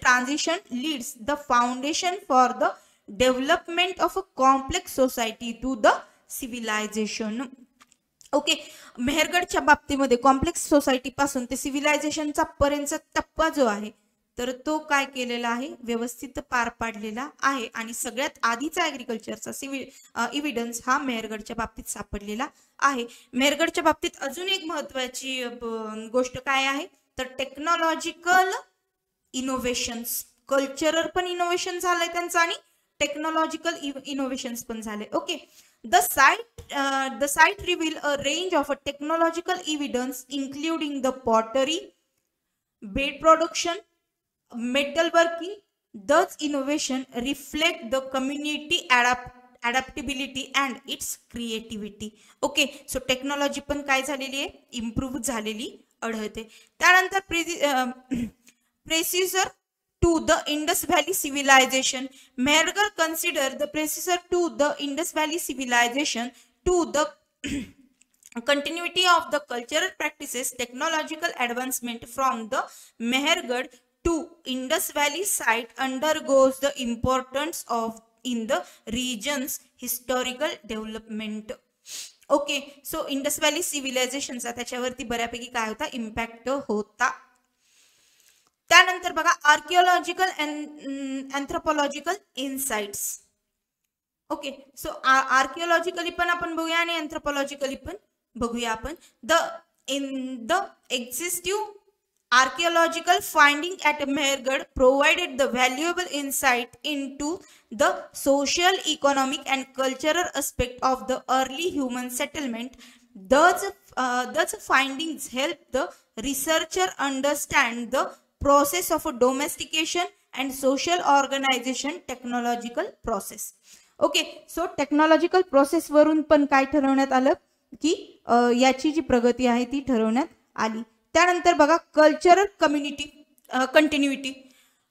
transition leads the foundation for the development of a complex society to the civilization. Okay, मेहरगडच्या बाबतीमध्ये complex society पासून ते सिव्हिलायझेशनचा पर्यंतचा टप्पा जो आहे तर तो काय केलेला आहे, व्यवस्थित पार पाडलेला आहे. आणि सगळ्यात आधीचा ऍग्रिकल्चरचा इव्हिडन्स हा मेहरगडच्या बाबतीत सापडलेला आहे. मेहरगडच्या बाबतीत अजून एक महत्वाची गोष्ट काय आहे तर टेक्नॉलॉजिकल इनोव्हेशन्स. कल्चरल पण इनोव्हेशन झालंय त्यांचं आणि टेक्नॉलॉजिकल इनोव्हेशन्स पण झाले. Okay, the site reveal a range of technological evidence including the pottery, bead production, metalworking. Thus innovation reflect the community adaptability and its creativity. Okay, so technology पण काय झालेली आहे, इम्प्रूव्ह झालेली आढळते. त्यानंतर प्रेसिसर to the Indus Valley civilization. Mehergad considered the predecessor to the Indus Valley civilization to the continuity of the cultural practices. Technological advancement from the Mehergad to Indus Valley site undergoes the importance of in the region's historical development. Okay, so Indus valley सिव्हिलायझेशनचा त्याच्यावरती बऱ्यापैकी काय होता, impact होता. त्यानंतर बघा archaeological and anthropological insights. Okay, so archaeologically पण आपण बघूया आणि अँथ्रोपॉलॉजिकली पण बघूया आपण. The extensive archaeological finding at Mehrgarh provided the valuable insight into the social, economic and cultural aspect of the early human settlement. Thus findings help the researcher understand the process of domestication and social organization. Technological process. Okay, so technological process वरून पण काय ठरवण्यात आलं की याची जी प्रगती आहे ती ठरवण्यात आली. त्यानंतर बघा cultural continuity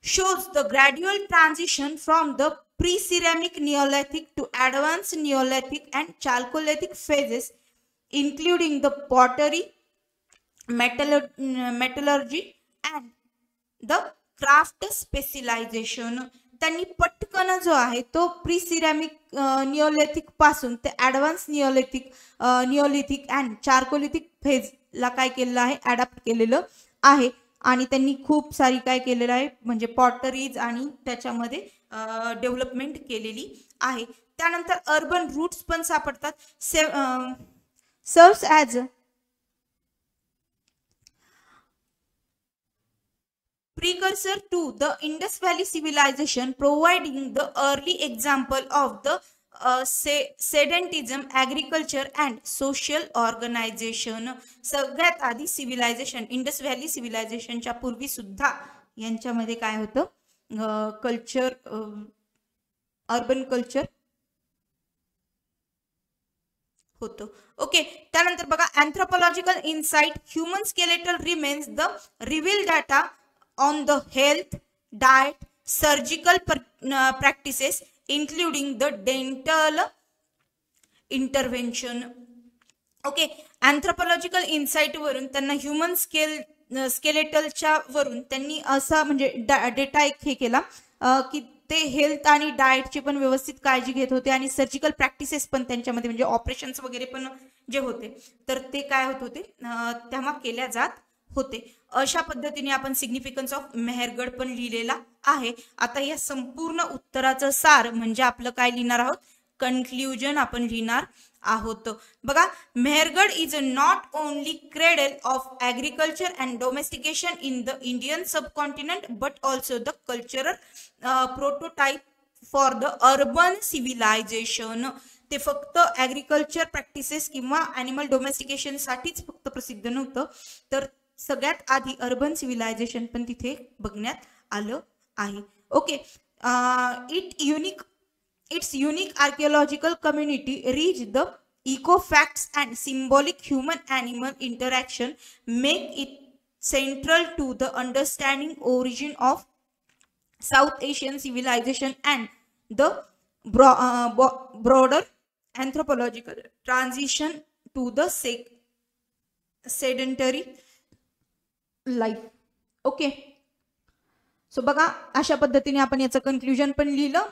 shows the gradual transition from the pre-ceramic Neolithic to advanced Neolithic and Chalcolithic phases, including the pottery, metallurgy and the craft specialization. त्यांनी पटकन जो आहे तो प्री सिरॅमिक निओलिथिक पासून ते advance Neolithic and chalcolithic phase ला काय केलेलं आहे, अडॅप्ट केलेलं आहे. आणि त्यांनी खूप सारी काय केलेलं आहे म्हणजे पॉटरीज आणि त्याच्यामध्ये डेव्हलपमेंट केलेली आहे. त्यानंतर अर्बन रूट्स पण सापडतात. Serves as precursor to the Indus Valley civilization, providing the early example of the sedentism, agriculture and social organization. सगळ्यात आधी सिव्हिलायझेशन इंडस व्हॅली सिव्हिलायझेशनच्या पूर्वी सुद्धा यांच्यामध्ये काय होतं, कल्चर, अर्बन कल्चर होतं. ओके, त्यानंतर बघा anthropological insight. Human skeletal remains the reveal data on the health, diet, surgical practices, including the dental intervention. Okay, anthropological insight वरून त्यांना ह्युमन स्केलेटलच्या वरून त्यांनी असा म्हणजे डेटा एक हे केला की ते हेल्थ आणि डाएटची पण व्यवस्थित काळजी घेत होते आणि सर्जिकल प्रॅक्टिसेस पण त्यांच्यामध्ये म्हणजे ऑपरेशन्स वगैरे पण जे होते तर ते काय होत होते तेव्हा केल्या जात होते. अशा पद्धतीने आपण सिग्निफिकन्स ऑफ मेहरगड पण लिहिलेला आहे. आता या संपूर्ण उत्तराचं सार म्हणजे आपलं काय लिहिणार आहोत, कन्क्ल्युजन आपण लिहिणार आहोत. बघा, Mehrgarh is not only cradle of agriculture and domestication in the Indian subcontinent but also the cultural prototype for the urban civilization. ते फक्त ॲग्रिकल्चर प्रॅक्टिसेस किंवा ॲनिमल डोमेस्टिकेशन साठीच फक्त प्रसिद्ध नव्हतं, तर सगळ्यात आधी अर्बन सिव्हिलायझेशन पण तिथे बघण्यात आलं आहे. Okay, its unique archaeological community reach the eco facts and symbolic human animal interaction make it central to the understanding origin of South Asian civilization and the broader anthropological transition to the sedentary life. Okay, so बघा, अशा पद्धतीने आपण याचं conclusion पण लिहिलं,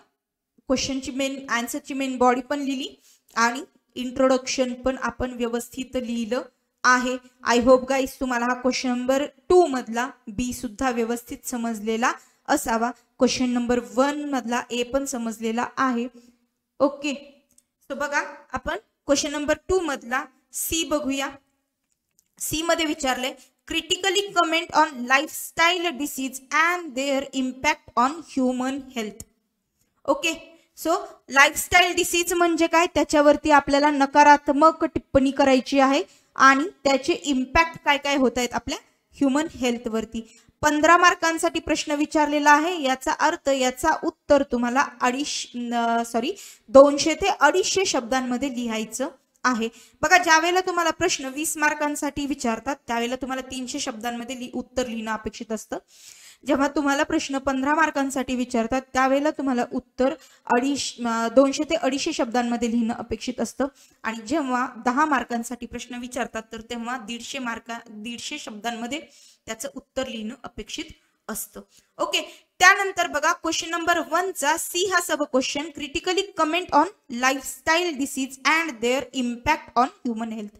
क्वेश्चनची main आन्सरची main body पण लिहिली आणि इंट्रोडक्शन पण आपण व्यवस्थित लिहिलं आहे. आय होप गाईज तुम्हाला हा क्वेश्चन नंबर 2 मधला बी सुद्धा व्यवस्थित समजलेला असावा. क्वेश्चन नंबर 1 मधला ए पण समजलेला आहे. ओके, सो बघा, आपण क्वेश्चन नंबर 2 मधला सी बघूया. सी मध्ये विचारले, critically comment on lifestyle disease and their impact on human health. Okay, so lifestyle disease म्हणजे काय, त्याच्यावरती आपल्याला नकारात्मक टिप्पणी करायची आहे आणि त्याचे इम्पॅक्ट काय काय होत आहेत आपल्या ह्युमन हेल्थवरती. 15 मार्कांसाठी प्रश्न विचारलेला आहे. याचा अर्थ, याचा उत्तर तुम्हाला 200 ते 250 शब्दांमध्ये लिहायचं आहे. बघा, ज्यावेळेला तुम्हाला प्रश्न 20 मार्कांसाठी विचारतात त्यावेळेला तुम्हाला 300 शब्दांमध्ये उत्तर लिहिणं अपेक्षित असतं. जेव्हा तुम्हाला प्रश्न 15 मार्कांसाठी विचारतात त्यावेळेला तुम्हाला उत्तर 200 ते 250 शब्दांमध्ये लिहिणं अपेक्षित असतं. आणि जेव्हा 10 मार्कांसाठी प्रश्न विचारतात तर तेव्हा 150 शब्दांमध्ये त्याचं उत्तर लिहिणं अपेक्षित असतं. ओके, त्यानंतर बघा, क्वेश्चन नंबर 1 चा सी हा sub question, critically comment on lifestyle disease and their impact on human health.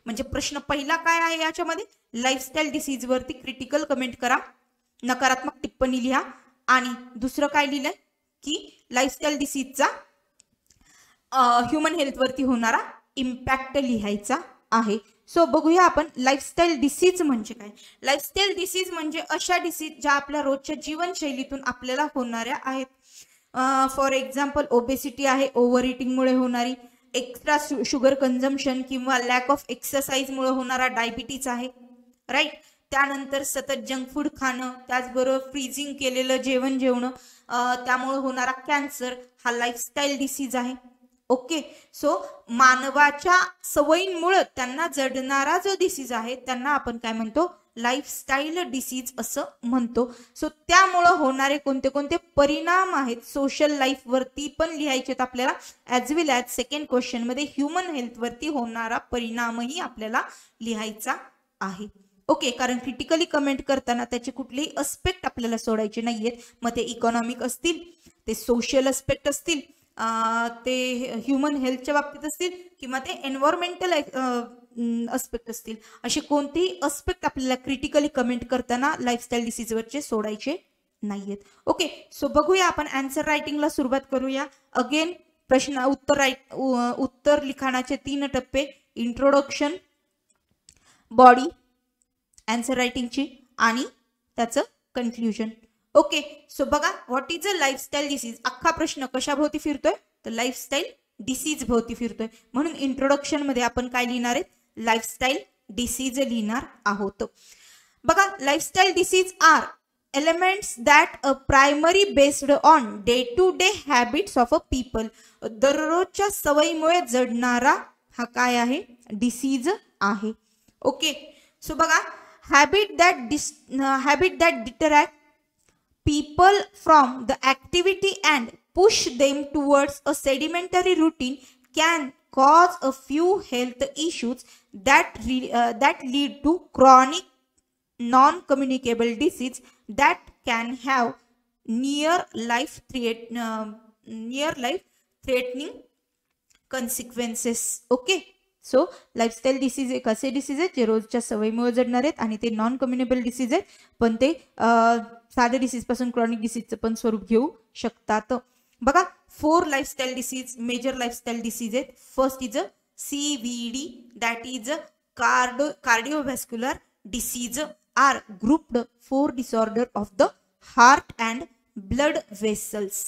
म्हणजे प्रश्न पहिला काय आहे याच्यामध्ये, लाईफस्टाईल डिसीज वरती क्रिटिकल कमेंट करा, नकारात्मक टिप्पणी लिहा. आणि दुसरं काय लिहिलंय की लाईफस्टाईल डिसीजचा ह्युमन हेल्थवरती होणारा इम्पॅक्ट लिहायचा आहे. सो बघूया आपण लाईफस्टाईल डिसीज म्हणजे काय. लाईफस्टाईल डिसीज म्हणजे अशा डिसीज ज्या आपल्या रोजच्या जीवनशैलीतून आपल्याला होणाऱ्या आहेत. फॉर एक्झाम्पल, ओबेसिटी आहे, ओव्हर इटिंगमुळे होणारी, एक्स्ट्रा शुगर कन्झम्पशन किंवा लॅक ऑफ एक्सरसाइजमुळे होणारा डायबिटीज आहे, राईट. त्यानंतर सतत जंक फूड खाणं, त्याचबरोबर फ्रीजिंग केलेलं जेवण जेवणं, त्यामुळे होणारा कॅन्सर हा लाईफस्टाईल डिसीज आहे. ओके, सो मानवाच्या सवयींमुळे त्यांना जडणारा जो डिसीज आहे त्यांना आपण काय म्हणतो, लाईफस्टाईल डिसीज असं म्हणतो. सो त्यामुळे होणारे कोणते कोणते परिणाम आहेत सोशल लाईफ वरती पण लिहायचे आपल्याला, ॲज वेल ॲज सेकंड क्वेश्चन मध्ये ह्युमन हेल्थ वरती होणारा परिणामही आपल्याला लिहायचा आहे. ओके, कारण क्रिटिकली कमेंट करताना त्याचे कुठलेही अस्पेक्ट आपल्याला सोडायचे नाहीयेत. मग ते इकॉनॉमिक असतील, ते सोशल अस्पेक्ट असतील, ते ह्युमन हेल्थच्या बाबतीत असतील किंवा ते एन्व्हायरमेंटल अस्पेक्ट असतील, असे कोणतेही अस्पेक्ट आपल्याला क्रिटिकली कमेंट करताना लाईफस्टाईल डिसीजवरचे सोडायचे नाहीयेत. ओके, सो बघूया आपण आन्सर रायटिंगला सुरुवात करूया. अगेन प्रश्न उत्तर लिखाणाचे 3 टप्पे, इंट्रोडक्शन, बॉडी आन्सर रायटिंगची आणि त्याचं कन्क्ल्युजन. ओके, सो बघा, what is a lifestyle disease. अख्खा प्रश्न कशाभोवती फिरतोय, तर लाईफस्टाईल डिसीज भोवती फिरतोय. म्हणून इंट्रोडक्शन मध्ये आपण काय लिहिणार आहे, लाईफस्टाईल डिसीज लिहिणार आहोत. बघा, lifestyle disease are elements that primary based on day to day habits of a people. दररोजच्या सवयीमुळे जडणारा हा काय आहे, डिसीज आहे. ओके, सो बघा, habit that detract people from the activity and push them towards a sedimentary routine can cause a few health issues that lead to chronic non-communicable disease that can have near life threatening consequences. Okay, so lifestyle disease एक असे disease आहेत जे रोजच्या सवयीमुळे जडणार आहेत आणि ते non कम्युनेबल disease आहेत, पण ते साधे डिसीज पासून क्रॉनिक डिसीजचं पण स्वरूप घेऊ शकतात. बघा 4 lifestyle disease, major lifestyle disease आहेत. First is CVD, that is cardiovascular disease are grouped 4 disorder of the heart and blood vessels.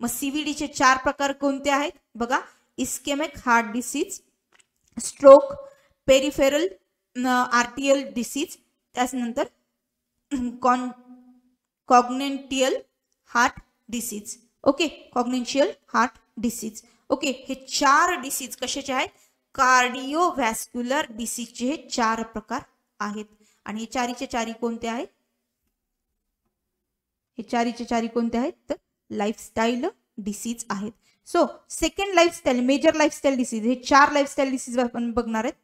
मग CVD चे 4 प्रकार कोणते आहेत बघा, ischemic heart disease, stroke, peripheral arterial disease, त्यानंतर congenital heart disease. Okay, congenital heart disease. Okay, हे 4 disease कशाचे आहेत, कार्डिओव्हॅस्क्युलर डिसीजचे हे 4 प्रकार आहेत. आणि हे चारीचे चारी कोणते आहेत, हे चारीचे चारी कोणते आहेत तर लाईफस्टाईल डिसीज आहेत. So second lifestyle, major lifestyle disease, हे 4 लाईफस्टाईल डिसीज आपण बघणार आहेत.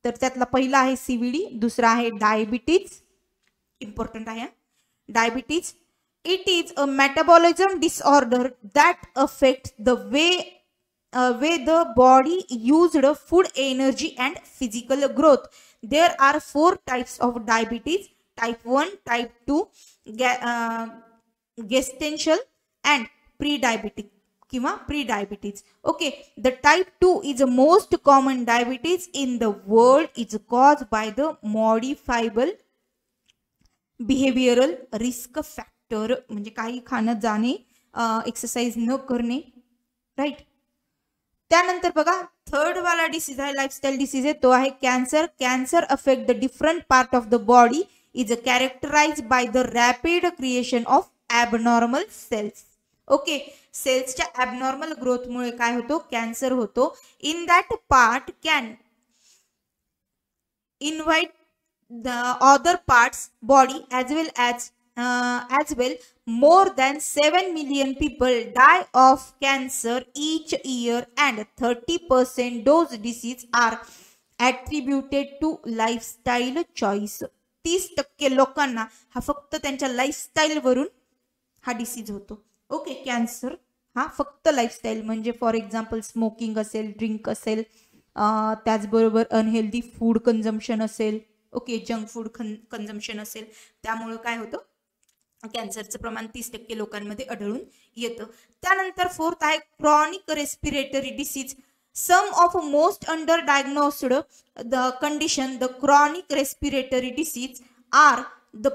तर त्यातला पहिला आहे CVD, दुसरा आहे डायबिटीज, इम्पॉर्टंट आहे diabetes. It is a metabolism disorder that affect the way the body used food, energy and physical growth. There are 4 types of diabetes: type 1, type 2, gestational and pre-diabetic किंवा pre-diabetes. Okay, the type 2 is the most common diabetes in the world. It's caused by the modifiable behavioral risk factor, म्हणजे काही खाणं जाणे, exercise न करणे, right. त्यानंतर बघा third वाला डिसीज आहे, लाईफस्टाईल डिसीज आहे, तो आहे cancer. Cancer affect the different part of the body, is characterise by the rapid creation of abnormal cells. Okay, सेल्सच्या ॲबनॉर्मल ग्रोथ मुळे काय होतो, कॅन्सर होतो. In that part can invite the other parts body as well. More than 7 million people die of cancer each year and 30% those diseases are attributed to lifestyle choice. 30% लोकांना हा फक्त त्यांच्या lifestyle वरून हा डिसीज होतो. Okay, cancer हा फक्त lifestyle, म्हणजे फॉर एक्झाम्पल स्मोकिंग असेल, ड्रिंक असेल, त्याचबरोबर अनहेल्दी फूड कन्झम्पशन असेल, ओके, जंक फूड कन्झम्पशन असेल, त्यामुळे काय होतं, कॅन्सरचं प्रमाण 30% लोकांमध्ये आढळून येतं. त्यानंतर फोर्थ आहे chronic respiratory disease. Some of most under diagnosed the condition the chronic respiratory disease are the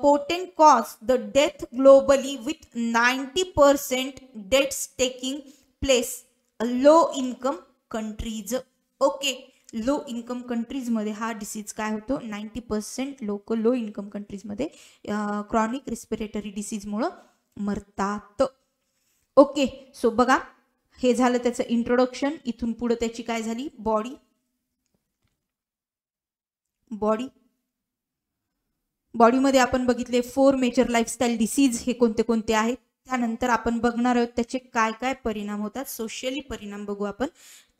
potent cause the death globally with 90% deaths taking place low income countries. Okay, low income countries मध्ये हा disease काय होतो, 90% लोक low income countries मध्ये chronic respiratory disease मुळे मरतात. Okay, so बघा हे झालं त्याचं इंट्रोडक्शन. इथून पुढे त्याची काय झाली, बॉडीमध्ये आपण बघितले 4 मेजर लाईफस्टाईल डिसीज हे कोणते कोणते आहेत. त्यानंतर आपण बघणार आहोत त्याचे काय काय परिणाम होतात, सोशली परिणाम बघू आपण.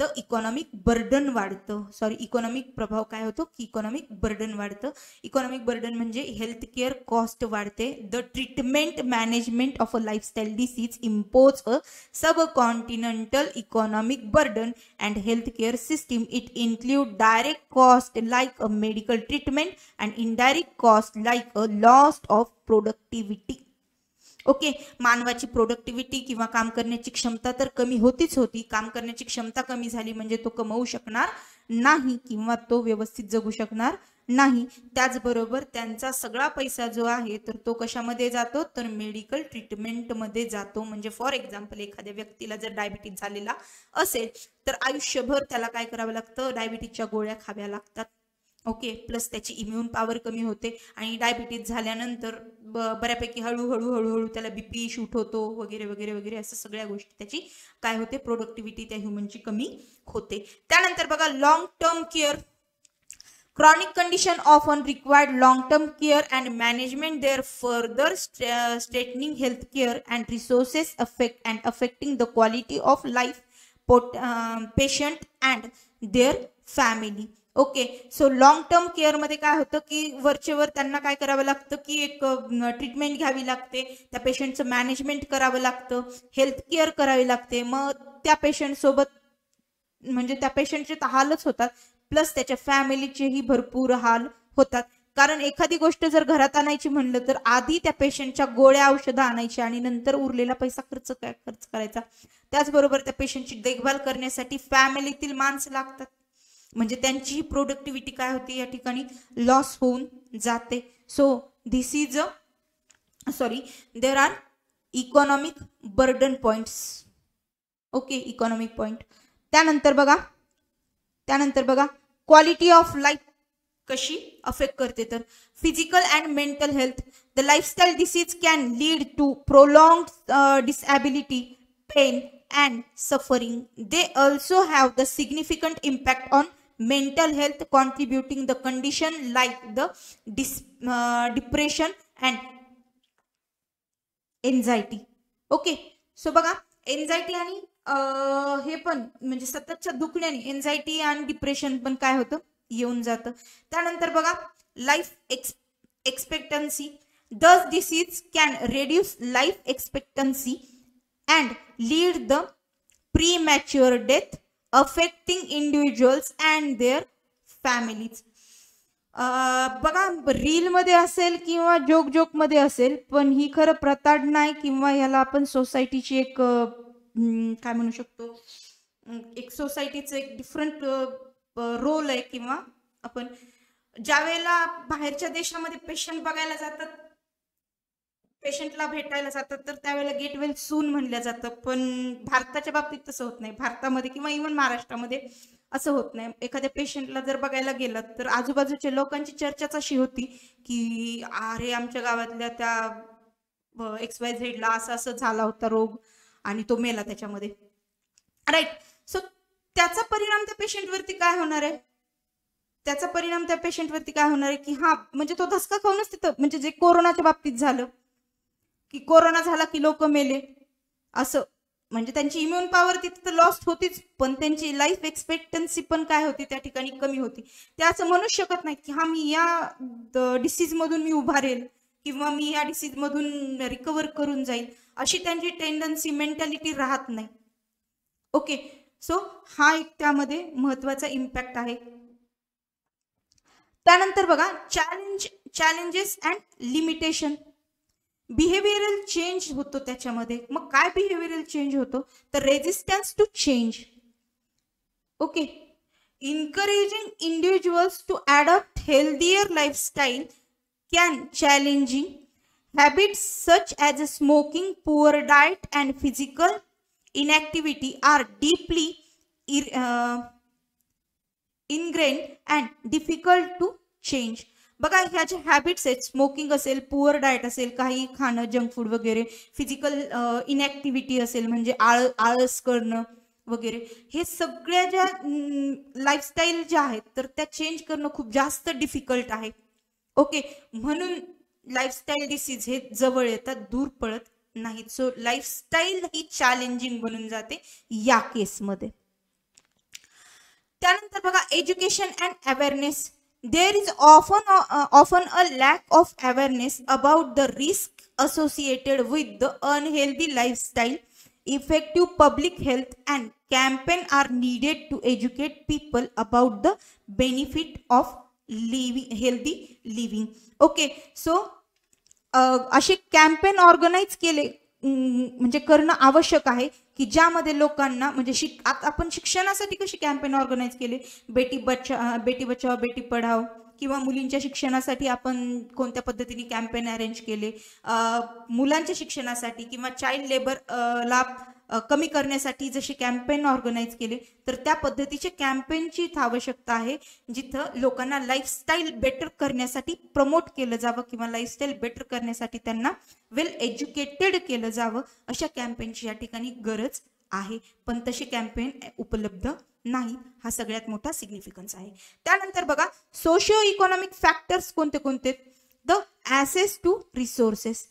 तर इकॉनॉमिक बर्डन वाढतं, इकॉनॉमिक प्रभाव काय होतो की इकॉनॉमिक बर्डन वाढतं. इकॉनॉमिक बर्डन म्हणजे हेल्थ केअर कॉस्ट वाढते. The treatment management of a lifestyle disease impose a sub continental economic burden and health care system. It include direct cost like a medical treatment and indirect cost like a loss of productivity. Okay, मानवाची productivity किंवा काम करण्याची क्षमता तर कमी होतीच होती. काम करण्याची क्षमता कमी झाली म्हणजे तो कमवू शकणार नाही किंवा तो व्यवस्थित जगू शकणार नाही. त्याचबरोबर त्यांचा सगळा पैसा जो आहे तर तो कशामध्ये जातो, तर मेडिकल ट्रीटमेंटमध्ये जातो. म्हणजे फॉर एक्झाम्पल एखाद्या व्यक्तीला जर डायबिटीज झालेला असेल तर आयुष्यभर त्याला काय करावं लागतं, डायबिटीजच्या गोळ्या खाव्या लागतात. ओके, प्लस त्याची इम्युन पॉवर कमी होते आणि डायबिटीज झाल्यानंतर बऱ्यापैकी हळूहळू त्याला बीपी शूट होतो वगैरे वगैरे वगैरे, असं सगळ्या गोष्टी त्याची काय होते, प्रोडक्टिव्हिटी त्या ह्युमनची कमी होते. त्यानंतर बघा long term care. Chronic condition often required long-term care and management. Their further straightening healthcare and resources affecting the quality of life patient and their family. Okay, so long term care मध्ये काय होतं की वरचेवर त्यांना काय करावं लागतं की एक ट्रीटमेंट घ्यावी लागते, त्या पेशंटचं मॅनेजमेंट करावं लागतं, हेल्थ केअर करावी लागते. मग त्या पेशंट सोबत म्हणजे त्या पेशंटचे तर हालच होतात, प्लस त्याच्या फॅमिलीचेही भरपूर हाल होतात. कारण एखादी गोष्ट जर घरात आणायची म्हणलं तर आधी त्या पेशंटच्या गोळ्या औषधं आणायची आणि नंतर उरलेला पैसा खर्च करायचा. त्याचबरोबर त्या पेशंटची देखभाल करण्यासाठी फॅमिलीतील माणसं लागतात, म्हणजे त्यांची प्रोडक्टिव्हिटी काय होती या ठिकाणी लॉस होऊन जाते. So this is there are economic burden points. Okay, economic point. त्यानंतर बघा क्वालिटी ऑफ लाईफ कशी अफेक्ट करते. तर physical and mental health. The lifestyle disease can lead to prolonged disability, pain and suffering. They also have the significant impact on mental health, contributing the condition like the depression and anxiety. Okay, so बघा anxiety आणि हे पण म्हणजे सततच्या दुखण्याने anxiety आणि depression पण काय होतं, येऊन जातं. त्यानंतर बघा लाईफ एक्सपेक्टन्सी. दस disease can reduce life expectancy and lead the premature death, affecting individuals and their families. बघा रील मध्ये असेल किंवा जोक मध्ये असेल, पण ही खरं प्रताड नाही किंवा याला आपण सोसायटीची एक काय म्हणू शकतो, एक सोसायटीचं एक डिफरंट रोल आहे. किंवा आपण ज्या वेळेला बाहेरच्या देशामध्ये पेशंट बघायला जातात, पेशंटला भेटायला जातात, तर त्यावेळेला गेट वेल सून म्हणलं जातं. पण भारताच्या बाबतीत तसं होत नाही. भारतामध्ये किंवा इव्हन महाराष्ट्रामध्ये असं होत नाही. एखाद्या पेशंटला जर बघायला गेलं तर आजूबाजूच्या लोकांची चर्चाच अशी होती की अरे आमच्या गावातल्या त्या XYZ ला असं झाला होता रोग आणि तो मेला त्याच्यामध्ये, राईट. सो त्याचा परिणाम त्या पेशंटवरती काय होणार आहे, की हा म्हणजे तो धसका खाऊनच तिथं, म्हणजे जे कोरोनाच्या बाबतीत झालं की कोरोना झाला की लोक मेले, असं म्हणजे त्यांची इम्युन पॉवर तिथे लॉस्ट होतीच, पण त्यांची लाईफ एक्सपेक्टन्सी पण काय होती त्या ठिकाणी कमी होती. ते असं म्हणू शकत नाही की हा मी या डिसीज मधून मी उभारेल किंवा मी या डिसीज मधून रिकवर करून जाईल, अशी त्यांची टेंडन्सी मेंटॅलिटी राहत नाही. ओके, सो हा एक त्यामध्ये महत्वाचा इम्पॅक्ट आहे. त्यानंतर बघा challenges and limitation. Behavioural change होतो त्याच्यामध्ये. मग काय बिहेवियरल चेंज होतो, तर resistance to change. Okay, encouraging individuals to adopt healthier lifestyle can challenging habits such as smoking, poor diet and physical inactivity are deeply ingrained and difficult to change. बघा ह्या ज्या habits आहेत, smoking असेल, poor diet असेल, काही खाणं junk food वगैरे, physical इनॅक्टिव्हिटी असेल म्हणजे आळस करणं वगैरे, हे सगळ्या ज्या लाईफस्टाईल ज्या आहेत तर त्या चेंज करणं खूप जास्त डिफिकल्ट आहे. ओके, म्हणून लाईफस्टाईल डिसीज हे जवळ येतात, दूर पडत नाहीत. सो लाईफस्टाईल ही चॅलेंजिंग बनून जाते या केसमध्ये. त्यानंतर बघा education and awareness. There is often a lack of awareness about the risk associated with the unhealthy lifestyle. Effective public health and campaign are needed to educate people about the benefit of healthy living. Okay, so असे campaign organise केले म्हणजे करणं आवश्यक आहे की ज्यामध्ये लोकांना म्हणजे आपण शिक्षणासाठी कशी कॅम्पेन ऑर्गनाइज केले, बेटी बचाओ बेटी पढाओ, किंवा मुलींच्या शिक्षणासाठी आपण कोणत्या पद्धतीने कॅम्पेन अरेंज केले, मुलांच्या शिक्षणासाठी किंवा चाइल्ड लेबर ला कमी करण्यासाठी जसे कॅम्पेन ऑर्गनाइज केले, तर त्या पद्धतीचे कॅम्पेनची आवश्यकता आहे जिथं लोकांना लाईफस्टाईल बेटर करण्यासाठी प्रमोट केलं जावं किंवा लाईफस्टाईल बेटर करण्यासाठी त्यांना वेल एज्युकेटेड केलं जावं, अशा कॅम्पेनची या ठिकाणी गरज आहे. पण तसे कॅम्पेन उपलब्ध नाही, हा सगळ्यात मोठा सिग्निफिकन्स आहे. त्यानंतर बघा सोशिओ इकॉनॉमिक फॅक्टर्स कोणते कोणते. The access to resources.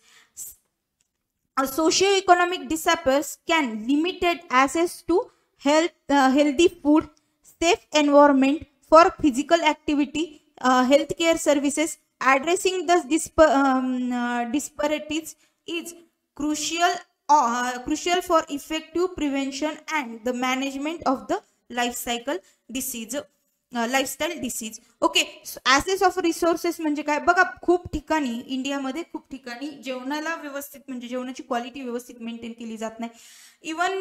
Socio-economic disorders can limited access to healthy food, safe environment for physical activity, healthcare services. Addressing the disparities is crucial for effective prevention and the management of the lifestyle disease. Okay, access of resources म्हणजे काय बघा, खूप ठिकाणी इंडियामध्ये खूप ठिकाणी जेवणाला व्यवस्थित म्हणजे जेवणाची क्वालिटी व्यवस्थित मेंटेन केली जात नाही. इवन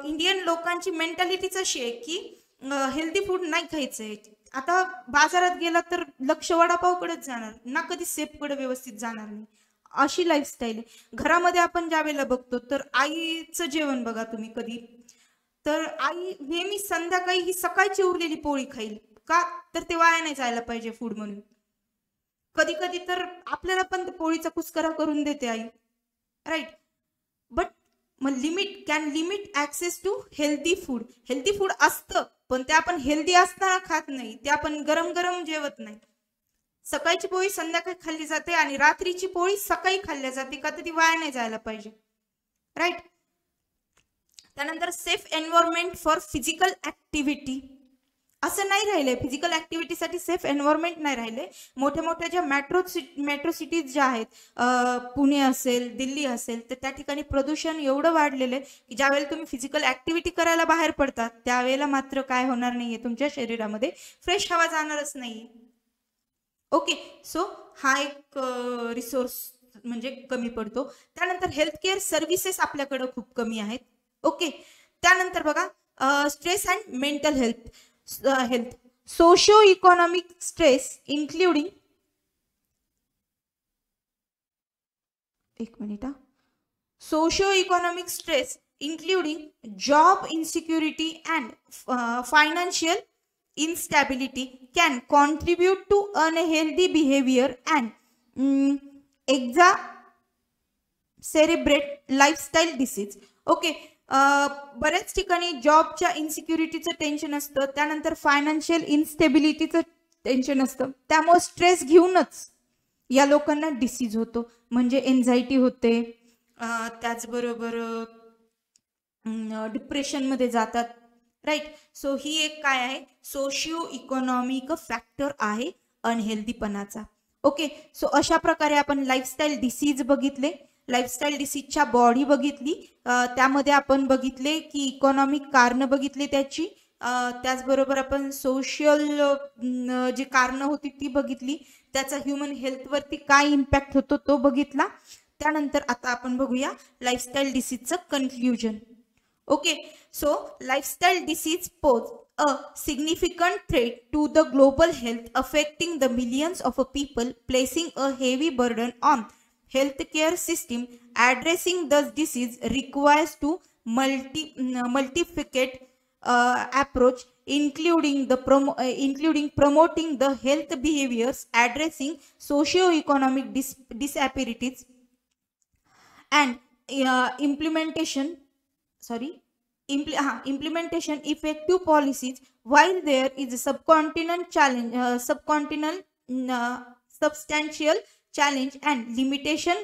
इंडियन लोकांची मेंटॅलिटीच अशी आहे की हेल्दी फूड नाही खायचंय. आता बाजारात गेला तर लक्ष वडापावकडेच जाणार ना, कधी सेफकडे व्यवस्थित जाणार नाही, अशी लाईफस्टाईल आहे. घरामध्ये आपण ज्या वेळेला बघतो तर आईचं जेवण बघा तुम्ही कधी, तर आई नेहमी संध्याकाळी ही सकाळची उरलेली पोळी खाईल का, तर ते वाया नाही जायला पाहिजे फूड म्हणून. कधी कधी तर आपल्याला पण पोळीचा कुस्करा करून देते आई, राईट. बट मग can limit access to healthy food. Healthy food असतं पण ते आपण हेल्दी असताना खात नाही, ते आपण गरम गरम जेवत नाही. सकाळची पोळी संध्याकाळी खाल्ली जाते आणि रात्रीची पोळी सकाळी खाल्ली जाते का, तर ती वाया नाही जायला पाहिजे, राईट. त्यानंतर safe environment for physical activity, असं नाही राहिले. फिजिकल ऍक्टिव्हिटीसाठी सेफ एन्व्हायरमेंट नाही राहिले. मोठ्या मोठ्या ज्या मेट्रो सिटीज ज्या आहेत, पुणे असेल, दिल्ली असेल, तर त्या ठिकाणी प्रदूषण एवढं वाढलेलं आहे की ज्यावेळेला तुम्ही फिजिकल ऍक्टिव्हिटी करायला बाहेर पडतात त्यावेळेला मात्र काय होणार नाहीये, तुमच्या शरीरामध्ये फ्रेश हवा जाणारच नाहीये. ओके, सो हा एक रिसोर्स म्हणजे कमी पडतो. त्यानंतर हेल्थकेअर सर्व्हिसेस आपल्याकडे खूप कमी आहेत. ओके, त्यानंतर बघा stress and mental health. Socio economic stress including, socio economic stress including job insecurity and financial instability can contribute to unhealthy behavior and exacerbate lifestyle disease. Okay, बरेच ठिकाणी जॉबच्या इन्सिक्युरिटीचं टेन्शन असतं, त्यानंतर फायनान्शियल इन्स्टेबिलिटीचं टेन्शन असतं, त्यामुळे stress घेऊनच या लोकांना डिसीज होतो, म्हणजे एन्झायटी होते, त्याचबरोबर डिप्रेशनमध्ये जातात, राईट. सो ही एक काय आहे, सोशिओ इकॉनॉमिक फॅक्टर आहे अनहेल्दीपणाचा. ओके, सो अशा प्रकारे आपण लाईफस्टाईल डिसीज बघितले, लाईफस्टाईल डिसीजच्या बॉडी बघितली, त्यामध्ये आपण बघितले की इकॉनॉमिक कारण बघितली त्याची, त्याचबरोबर आपण सोशल जी कारण होती ती बघितली, त्याचा ह्युमन हेल्थवरती काय इम्पॅक्ट होतो तो बघितला. त्यानंतर आता आपण बघूया लाईफस्टाईल डिसीजचं conclusion. Okay, so lifestyle disease pose a significant threat to the global health, affecting the millions of people, placing a heavy burden on healthcare system. Addressing the disease requires to multifaceted approach, including promoting the health behaviors, addressing socio-economic disparities, and implementation effective policies. While there is a substantial challenge and limitation,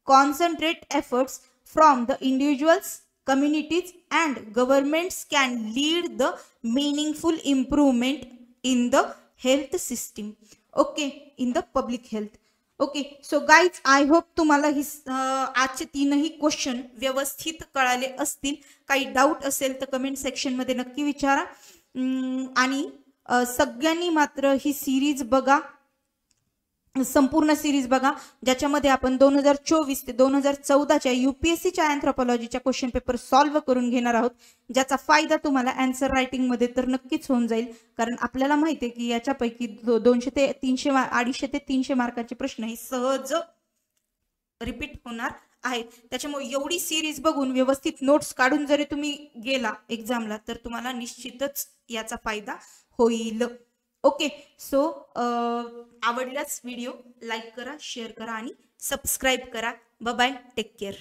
concentrate efforts from the individuals, communities and governments can lead the meaningful improvement in the health system. Okay, in the public health. Okay, so guys, I hope तुम्हाला ही आजचे तीनही question व्यवस्थित कळाले असतील. काही doubt असेल तर comment section मध्ये नक्की विचारा, आणि सगळ्यांनी मात्र ही सिरीज बघा, संपूर्ण सिरीज बघा, ज्याच्यामध्ये आपण 2024 ते 2014च्या UPSCच्या अँथ्रोपॉलॉजीच्या क्वेश्चन पेपर सॉल्व्ह करून घेणार आहोत, ज्याचा फायदा तुम्हाला आन्सर रायटिंग मध्ये तर नक्कीच होऊन जाईल. कारण आपल्याला माहिती आहे की याच्यापैकी 200 ते 300 250 ते 300 मार्काचे प्रश्न हे सहज रिपीट होणार आहेत. त्याच्यामुळे एवढी सिरीज बघून व्यवस्थित नोट्स काढून जरी तुम्ही गेला एक्झामला तर तुम्हाला निश्चितच याचा फायदा होईल. ओके, सो आवडल्यास व्हिडिओ लाईक करा, शेअर करा आणि सबस्क्राईब करा. Bye bye, take care.